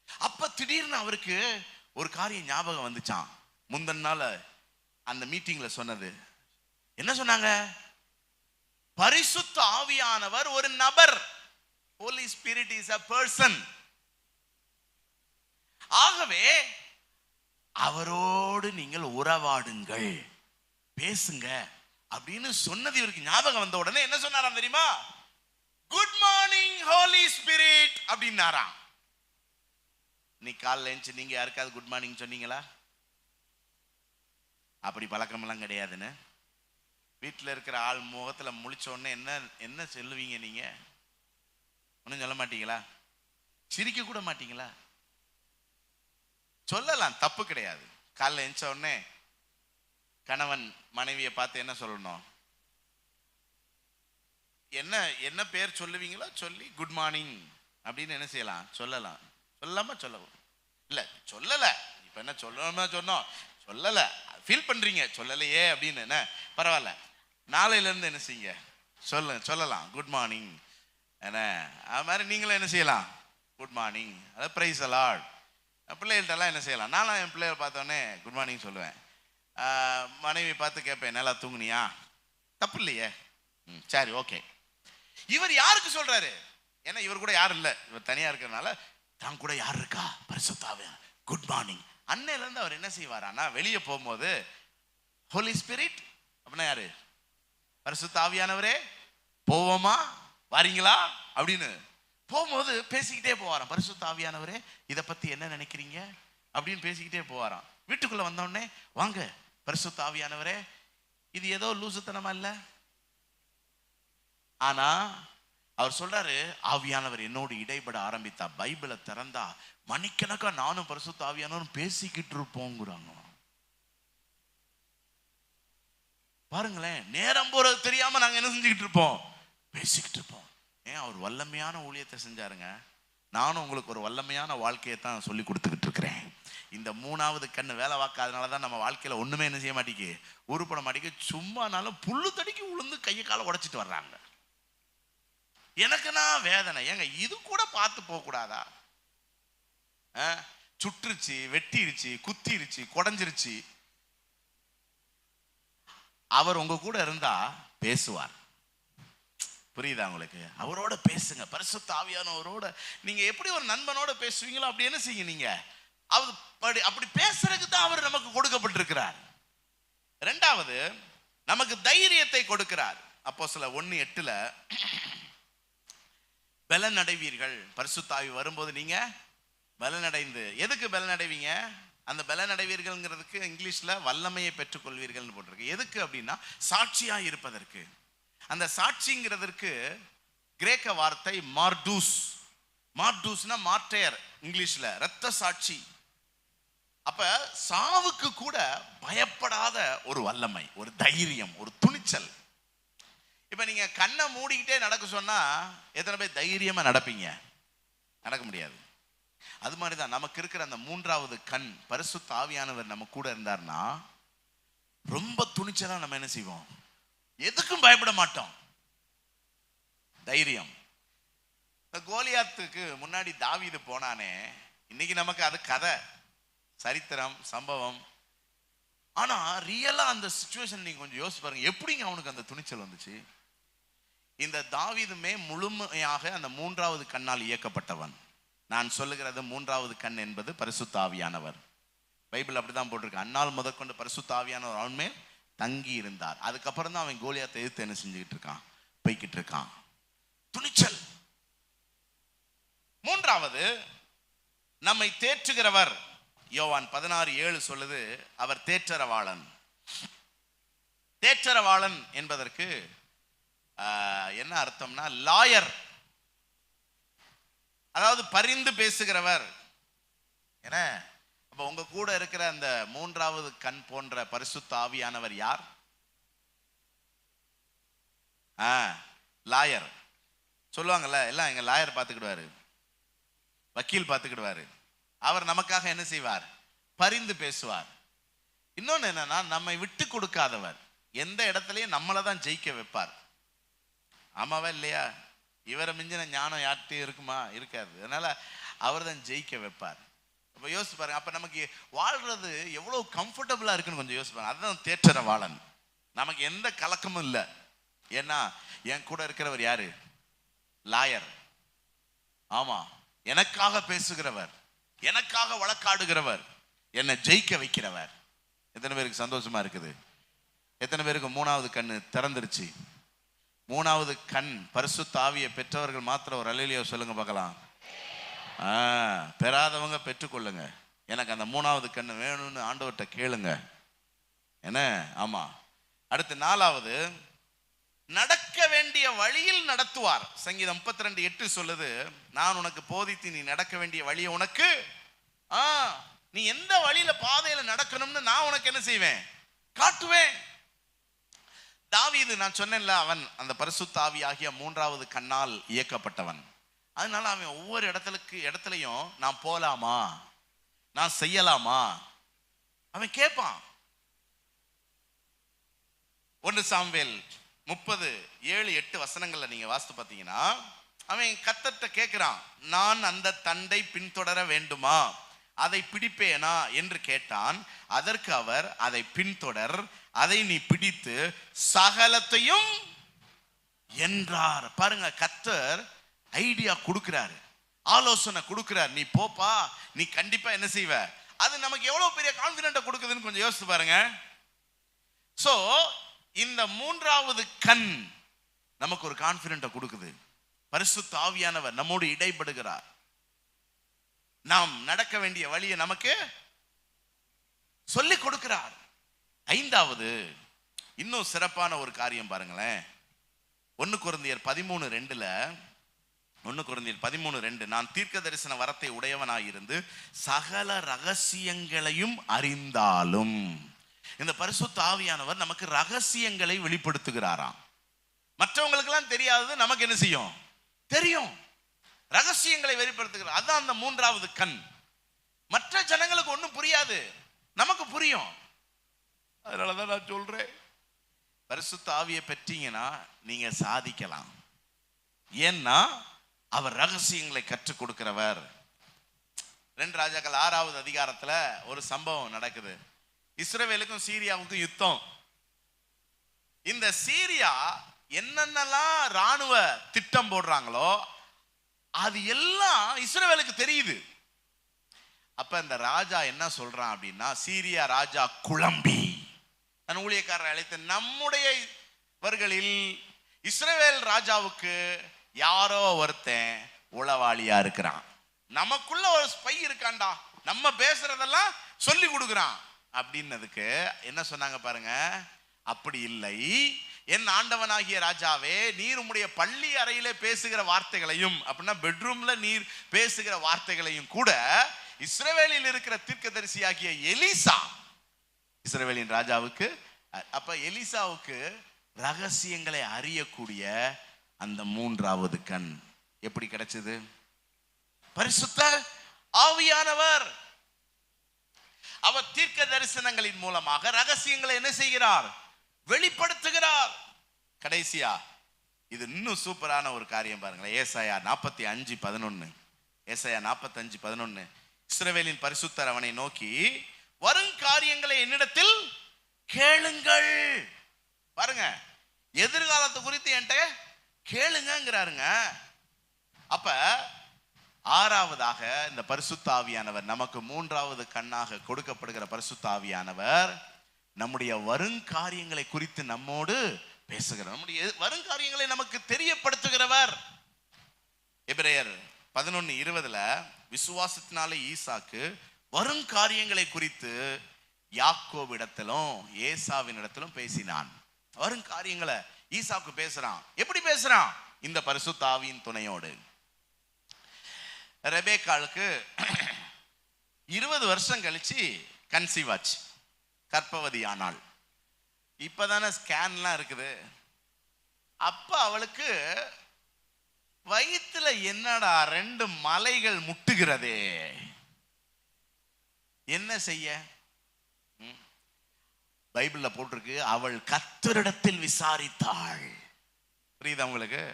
அப்ப திடீர்னு அவருக்கு ஒரு காரியம் ஞாபகம் வந்துச்சான். முந்தின நாள் அந்த மீட்டிங்ல சொன்னது என்ன சொன்னாங்க? பரிசுத்த ஆவியானவர் ஒரு நபர். Holy Spirit is a person. ஆகவே அவரோடு நீங்கள் உறவாடுங்கள், பேசுங்க அப்படின்னு சொன்னது இவருக்கு ஞாபகம் வந்த உடனே என்ன சொன்னாராம் தெரியுமா? குட் மார்னிங் ஹோலி ஸ்பிரிட் அப்படின்னாராம். நீ காலைல எழுந்து நீங்க யாருக்காவது குட் மார்னிங் சொன்னீங்களா? அப்படி பழக்கமெல்லாம் கிடையாதுன்னு. வீட்டில் இருக்கிற ஆள் முகத்துல முழிச்ச உடனே என்ன என்ன சொல்லுவீங்க? நீங்க ஒன்றும் சொல்ல மாட்டீங்களா? சிரிக்க கூட மாட்டீங்களா? சொல்லலாம், தப்பு கிடையாது. காலைல எழுந்த உடனே கணவன் மனைவியை பார்த்து என்ன சொல்லணும்? என்ன என்ன பேர் சொல்லுவீங்களோ சொல்லி குட் மார்னிங் அப்படின்னு என்ன செய்யலாம்? சொல்லலாம். சொல்லாம சொல்லவும் இல்லை, சொல்லல. இப்ப என்ன சொல்லாம சொன்னோம், சொல்லல, ஃபீல் பண்றீங்க, சொல்லலையே அப்படின்னு. என்ன பரவாயில்ல, நாளையில இருந்து என்ன செய்யுங்க, சொல்லலாம் குட் மார்னிங். என்ன அது மாதிரி நீங்களும் என்ன செய்யலாம்? குட் மார்னிங், அதாவது பிரைஸ் தி லார்ட். பிள்ளைகள்கிட்டலாம் என்ன செய்யலாம்? நானும் என் பிள்ளைகள் பார்த்தோன்னே குட் மார்னிங் சொல்லுவேன். மனைவி பார்த்து கேட்பேன், நல்லா தூங்குனியா? தப்பு இல்லையே. சரி, ஓகே. இவர் யாருக்கு சொல்றாரு? ஏன்னா இவர் கூட யாரும் இல்லை, இவர் தனியா இருக்கிறதுனால தான் கூட யார் இருக்கா? பரிசுத்த ஆவியானவர் குட் மார்னிங். அன்னையில இருந்து அவர் என்ன செய்வாரானா, வெளியே போகும்போது ஹோலி ஸ்பிரிட் அப்படின்னா யாரு? பரிசுத்த ஆவியானவரே போவோமா, வாரீங்களா அப்படின்னு போகும்போது பேசிக்கிட்டே போவாராம். பரிசுத்த ஆவியானவரே இதை பத்தி என்ன நினைக்கிறீங்க அப்படின்னு பேசிக்கிட்டே போவாராம். வீட்டுக்குள்ள வந்தோடனே வாங்க பரிசுத்த ஆவியானவரே, இது ஏதோ லூசுத்தனமா இல்ல. ஆனா அவர் சொல்றாரு, ஆவியானவர் என்னோடு இடைப்பட ஆரம்பித்தா, பைபிளை திறந்தா மணிக்கணக்கா நானும் பரிசுத்த ஆவியானவரும் பேசிக்கிட்டு இருப்போங்கிறாங்க. பாருங்களேன், நேரம் போறது தெரியாம நாங்க என்ன செஞ்சுக்கிட்டு இருப்போம்? பேசிக்கிட்டு இருப்போம். ஏன் அவர் வல்லமையான ஊழியத்தை செஞ்சாருங்க. நானும் உங்களுக்கு ஒரு வல்லமையான வாழ்க்கையை தான் சொல்லி கொடுத்துக்கிட்டு இருக்கிறேன். இந்த மூணாவது கண்ணு வேலை வாக்காதனாலதான் நம்ம வாழ்க்கையில ஒண்ணுமே என்ன செய்ய மாட்டேங்க, உருப்பட மாட்டேங்க. சும்மானாலும் புல்லு தடிக்கி உளுந்து கையை காலை உடைச்சிட்டு வர்றாங்க. எனக்குன்னா வேதனை. ஏங்க இது கூட பார்த்து போக கூடாதா? சுற்றுச்சு, வெட்டிருச்சு, குத்திருச்சு, குடஞ்சிருச்சு. அவர் உங்க கூட இருந்தா பேசுவார். புரியுதா உங்களுக்கு? அவரோட பேசுங்க. பரிசுத்த ஆவியானவரோட நீங்க எப்படி ஒரு நண்பனோட பேசுவீங்களோ அப்படி என்ன செய்யுங்க நீங்க. அப்படி பேசுறதுக்கு தான் அவர் நமக்கு கொடுக்கப்பட்டிருக்கிறார். இரண்டாவது, நமக்கு தைரியத்தை கொடுக்கிறார். அப்போஸ்தலர் 1:8 பலன் அடைவீர்கள். பரிசுத்த ஆவி வரும்போது நீங்க பலன் அடைந்து, எதுக்கு பலன் அடைவீங்க? அந்த பலன் அடைவீர்கள்ங்கிறதுக்கு இங்கிலீஷ்ல வல்லமையை பெற்றுக்கொள்வீர்கள் போட்டிருக்கு. எதுக்கு அப்படின்னா சாட்சியா இருப்பதற்கு. அந்த சாட்சிங்கிறதற்கு கிரேக்க வார்த்தை மார்டூஸ். மார்டூஸ்னா மார்டையர், இங்கிலீஷ்ல இரத்த சாட்சி. அப்ப சாவுக்கு கூட பயப்படாத ஒரு வல்லமை, ஒரு தைரியம், ஒரு துணிச்சல். இப்ப நீங்க கண்ணை மூடிக்கிட்டே நடக்க சொன்னா எத்தனை பேர் தைரியமா நடப்பீங்க? நடக்க முடியாது. அது மாதிரிதான் நமக்கு இருக்கிற அந்த மூன்றாவது கண், பரிசுத்த ஆவியானவர் நம்ம கூட இருந்தார்னா ரொம்ப துணிச்சலா நம்ம என்ன செய்வோம்? எதுக்கும் பயப்பட மாட்டோம். தைரியம். இந்த கோலியாத்துக்கு முன்னாடி தாவீது போனானே, இன்னைக்கு நமக்கு அது கதை, சரித்திரம், சம்பவம். ஆனா ரியலா அந்த சிச்சுவேஷன் நீங்க கொஞ்சம் யோசிச்சு பாருங்க, எப்படிங்க அவனுக்கு அந்த துணிச்சல் வந்துச்சு? இந்த தாவீதுமே முழுமையாக அந்த மூன்றாவது கண்ணால் இயக்கப்பட்டவன். நான் சொல்லுகிறது மூன்றாவது கண் என்பது பரிசுத்த ஆவியானவர். பைபிள் அப்படிதான் போட்டிருக்கு. அந்நாள் முதற்கொண்டு பரிசுத்த ஆவியானவர் அவன் மேல் தங்கி இருந்தார். அதுக்கப்புறம் தான் அவன் கோலியாத்தை எதிர்த்து என்ன செஞ்சுக்கிட்டு இருக்கான், போய்கிட்டு இருக்கான். துணிச்சல். மூன்றாவது, நம்மை தேற்றுகிறவர். யோவான் 16:7 சொல்லுது, அவர் தேற்றரவாளன். தேற்றரவாளன் என்பதற்கு என்ன அர்த்தம்னா லாயர், அதாவது பரிந்து பேசுகிறவர். ஏன்னா அப்ப உங்க கூட இருக்கிற அந்த மூன்றாவது கண் போன்ற பரிசுத்த ஆவியானவர் யார்? லாயர் சொல்லுவாங்கல்ல, எல்லாம் எங்க லாயர் பார்த்துக்கிடுவாரு, வக்கீல் பார்த்துக்கிடுவாரு. அவர் நமக்காக என்ன செய்வார்? பரிந்து பேசுவார். இன்னொன்னு என்னன்னா, நம்மை விட்டு கொடுக்காதவர். எந்த இடத்துலயும் நம்மளை தான் ஜெயிக்க வைப்பார். ஆமாவா இல்லையா? இவரை மிஞ்சின ஞானம் யார்கிட்டையும் இருக்குமா? இருக்காது. அதனால அவர் தான் ஜெயிக்க வைப்பார். அப்ப யோசிச்சு பாருங்க, அப்ப நமக்கு வாழ்றது எவ்வளவு கம்ஃபர்டபுளா இருக்குன்னு கொஞ்சம் யோசிச்சு பாருங்க. அதுதான் தேற்றற வாழன். நமக்கு எந்த கலக்கமும் இல்லை. ஏன்னா என் கூட இருக்கிறவர் யாரு? லாயர். ஆமா, எனக்காக பேசுகிறவர், எனக்காக வழக்காடுகிறவர், என்னை ஜெயிக்க வைக்கிறவர். எத்தனை பேருக்கு சந்தோஷமா இருக்குது? எத்தனை பேருக்கு மூணாவது கண்ணு திறந்துருச்சு? மூணாவது கண் பரிசுத்த ஆவியை பெற்றவர்கள் மாத்திரம் ஒரு அல்லேலூயா சொல்லுங்க பார்க்கலாம். பெறாதவங்க பெற்றுக்கொள்ளுங்க. எனக்கு அந்த மூணாவது கண்ணு வேணும்னு ஆண்டவர்கிட்ட கேளுங்க. என்ன? ஆமா. அடுத்து நாலாவது, நடக்க வேண்டிய வழியில் நடத்துவார். சங்கீதம் 32:8 சொல்லுது, நான் உனக்கு போதித்து நீ நடக்க வேண்டிய வழியை உனக்கு நீ எந்த வழியில பாதையில நடக்கணும்னு நான் உனக்கு என்ன செய்வேன்? காட்டுவேன். தாவீது, நான் சொன்னேன்ல, அவன் அந்த பரிசுத்த ஆவி ஆகிய மூன்றாவது கண்ணால் இயக்கப்பட்டவன். அதனால அவன் ஒவ்வொரு இடத்துலையும் நான் போலாமா, நான் செய்யலாமா, அவன் கேட்பான். 1 சாமுவேல் 30:7-8 நீங்க வாசித்து பார்த்தீங்கன்னா, அவன் கர்த்தர்ட்ட கேட்கிறான், நான் அந்த தண்டை பின்தொடர வேண்டுமா, அதை பிடிப்பேனா என்று கேட்டான். அதற்கு அவர், அதை பின்தொடர், அதை நீ பிடித்து சகலத்தையும் என்றார். பாருங்க, கர்த்தர் ஐடியா கொடுக்கிறாரு, ஆலோசனை கொடுக்கிறார். நீ போப்பா, நீ கண்டிப்பா என்ன செய்வ. அது நமக்கு எவ்வளவு பெரிய கான்பிடென்ட் கொடுக்குதுன்னு கொஞ்சம் யோசிச்சு பாருங்க. சோ இந்த மூன்றாவது கண் நமக்கு ஒரு கான்பிடென்ட் கொடுக்குது. பரிசுத்த ஆவியானவர் நம்மோடு இடைப்படுகிறார். நாம் நடக்க வேண்டிய வழியை நமக்கு சொல்லிக் கொடுக்கிறார். ஐந்தாவது, இன்னும் சிறப்பான ஒரு காரியம் பாருங்களேன். 1 கொரிந்தியர் 13:2 நான் தீர்க்க தரிசன வரத்தை உடையவனாயிருந்து சகல ரகசியங்களையும் அறிந்தாலும். இந்த பரிசுத்த ஆவியானவர் நமக்கு ரகசியங்களை வெளிப்படுத்துகிறாராம். மற்றவங்களுக்கெல்லாம் தெரியாதது நமக்கு என்ன செய்யும்? தெரியும். ரகசியங்களை வெளிப்படுத்துகிறார். அதான் அந்த மூன்றாவது கண். மற்ற ஜனங்களுக்கு ஒன்றும் புரியாது, நமக்கு புரியும். அதனாலதான் நான் சொல்றேன், பரிசுத்த ஆவியை பெற்றீங்கன்னா நீங்க சாதிக்கலாம். ஏன்னா அவர் ரகசியங்களை கற்றுக் கொடுக்கிறவர். 2 ராஜாக்கள் 6வது அதிகாரத்துல ஒரு சம்பவம் நடக்குது. இஸ்ரவேலுக்கும் சீரியாவுக்கும் யுத்தம். இந்த சீரியா என்னென்னலாம் ராணுவ திட்டம் போடுறாங்களோ அது எல்லாம் இஸ்ரவேலுக்கு தெரியுது. அப்ப இந்த ராஜா என்ன சொல்றான் அப்படின்னா, சீரியா ராஜா குழம்பி தன் ஊழியக்காரரை அழைத்து, நம்முடையவர்களில் இஸ்ரவேல் ராஜாவுக்கு யாரோ ஒருத்தன் உளவாளியா இருக்கிறான், நமக்குள்ள ஒரு ஸ்பை இருக்கான்டா, நம்ம பேசுறதெல்லாம் சொல்லி கொடுக்குறான் அப்படின்னதுக்கு என்ன சொன்னாங்க பாருங்க, அப்படி இல்லை, என் ஆண்டவனாகிய ராஜாவே, நீர் உம்முடைய பள்ளி அறையிலே பேசுகிற வார்த்தைகளையும், அப்படின்னா பெட்ரூம்ல நீர் பேசுகிற வார்த்தைகளையும் கூட இஸ்ரவேலில் இருக்கிற தீர்க்கதரிசியாகிய எலிசா, இஸ்ரவேலின் ராஜாவுக்கு, அப்ப எலிசாவுக்கு ரகசியங்களை அறியக்கூடிய அந்த மூன்றாவது கண் எப்படி கிடைச்சது? பரிசுத்த ஆவியானவர். அவர் தீர்க்க தரிசனங்களின் மூலமாக ரகசியங்களை என்ன செய்கிறார்? வெளிப்படுத்துகிறார். கடைசியா இது இன்னும் சூப்பரான ஒரு காரியம் பாருங்களேன். ஏசாயா 45:11 ஏசாயா 45:11 இஸ்ரவேலின் பரிசுத்தர் அவனை நோக்கி, வரும் காரியங்களை என்னிடத்தில் கேளுங்கள். பாருங்க, எதிர்காலத்தை குறித்து என்கிட்ட கேளுங்கிறாருங்க. அப்ப ஆறாவதாக இந்த பரிசுத்த ஆவியானவர், நமக்கு மூன்றாவது கண்ணாக கொடுக்கப்படுகிற பரிசுத்த ஆவியானவர் நம்முடைய வருங்காரியங்களை குறித்து நம்மோடு பேசுகிறார். நம்முடைய வருங்காரியங்களை நமக்கு தெரியப்படுத்துகிறவர். எபிரேயர் 11:20 விசுவாசத்தினாலே ஈசாக்கு வருங்காரியங்களை குறித்து யாக்கோபிடத்திலும் ஏசாவின் இடத்திலும் பேசினான். வருங்காரியங்களை ஈசாக்கு பேசுறான். எப்படி பேசுறான்? இந்த பரிசுத்த ஆவியின் துணையோடு. ரெபேக்காளுக்கு 20 வருஷம் கழிச்சு கன்சீவ் ஆச்சு, கர்ப்பவதி ஆனாள். இப்பதானே ஸ்கேன்லாம் இருக்குது. அப்ப அவளுக்கு வயிற்றுல என்னடா 2 மலைகள் முட்டுகிறதே, என்ன செய்ய? பைபிள்ல போட்டிருக்கு, அவள் கர்த்தரிடத்தில் விசாரித்தாள். புரியுதா உங்களுக்கு?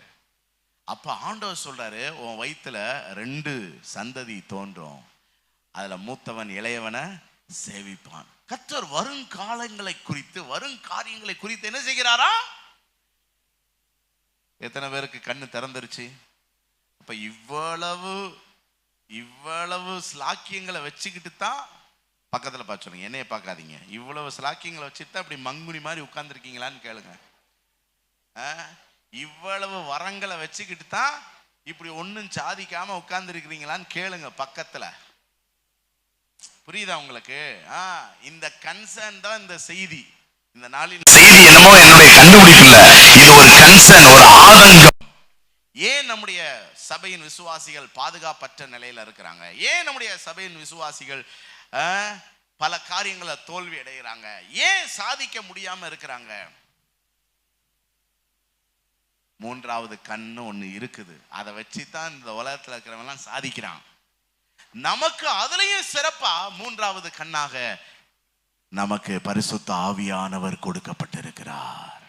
அப்ப ஆண்டவர் சொல்றாரு, உன் வயிற்றுல 2 சந்ததி தோன்றும், அதுல மூத்தவன் இளையவனை சேவிப்பான். கர்த்தர் வருங்காலங்களை குறித்து, வருங்காரியங்களை குறித்து என்ன செய்கிறாரா? எத்தனை பேருக்கு கண்ணு திறந்துருச்சு? அப்ப இவ்வளவு ஸ்லாக்கியங்களை வச்சுக்கிட்டு தான், பக்கத்துல பார்த்து சொல்லுங்க, என்னைய பார்க்காதீங்க, இவ்வளவு ஸ்லாக்கியங்களை வச்சுட்டு அப்படி மங்குனி மாதிரி உட்கார்ந்துருக்கீங்களான்னு கேளுங்க. இவ்வளவு வரங்களை வச்சுக்கிட்டு தான் இப்படி ஒன்னும் சாதிக்காம உட்கார்ந்து இருக்கிறீங்களான்னு கேளுங்க பக்கத்துல. புரியுதா உங்களுக்கு? இந்த கன்சர்ன் தான் இந்த செய்தி. இந்த நாளின் செய்தி என்னமோ என்னுடைய கண்டுபிடிப்பு இல்ல, இது ஒரு கன்சர்ன், ஒரு ஆதங்கம். ஏன் நம்முடைய சபையின் விசுவாசிகள் பாதுகாப்பற்ற நிலையில இருக்கிறாங்க? ஏன் நம்முடைய சபையின் விசுவாசிகள் பல காரியங்களை தோல்வி அடைகிறாங்க? ஏன் சாதிக்க முடியாம இருக்கிறாங்க? 3வது கண்ணு ஒண்ணு இருக்குது, அதை வச்சுதான் இந்த உலகத்துல இருக்கிறவங்க சாதிக்கிறான். நமக்கு அதுலயும் சிறப்பா 3வது கண்ணாக நமக்கு பரிசுத்த ஆவியானவர் கொடுக்கப்பட்டிருக்கிறார்.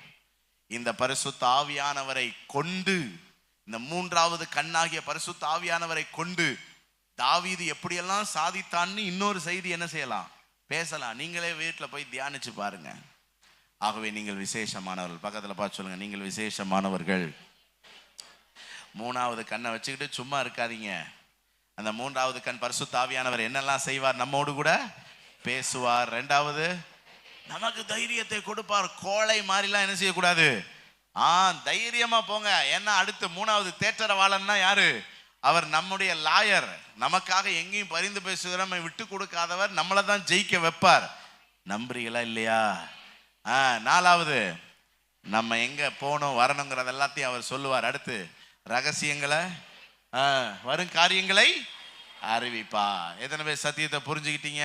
இந்த பரிசுத்த ஆவியானவரை கொண்டு, இந்த 3வது கண்ணாகிய பரிசுத்த ஆவியானவரை கொண்டு தாவீது எப்படியெல்லாம் சாதித்தான்னு இன்னொரு செய்தி என்ன செய்யலாம், பேசலாம். நீங்களே வீட்டில் போய் தியானிச்சு பாருங்க. ஆகவே நீங்கள் விசேஷமானவர்கள். பக்கத்தில் பார்த்து சொல்லுங்க, நீங்கள் விசேஷமானவர்கள். 3வது கண்ணை வச்சுக்கிட்டு சும்மா இருக்காதீங்க. அந்த 3வது கண் பரிசுத்த ஆவியானவர் என்னெல்லாம் செய்வார்? நம்மோடு கூட பேசுவார். 2வது நமக்கு தைரியத்தை கொடுப்பார். கோழை மாதிரிலாம் என்ன செய்யக்கூடாது, தைரியமா போங்க. ஏன்னா அடுத்து 3வது தேற்றரவாளன்னா யாரு? அவர் நம்முடைய லாயர். நமக்காக எங்கேயும் பரிந்து பேசுகிறோம், விட்டு கொடுக்காதவர், நம்மளை தான் ஜெயிக்க வைப்பார். நம்புறீங்களா இல்லையா? 4வது நம்ம எங்க போகணும் வரணுங்கிறது எல்லாத்தையும் அவர் சொல்லுவார். அடுத்து ரகசியங்களை, வரும் காரியங்களை அறிவிப்பா. எத்தனை பேர் சத்தியத்தை புரிஞ்சுக்கிட்டீங்க?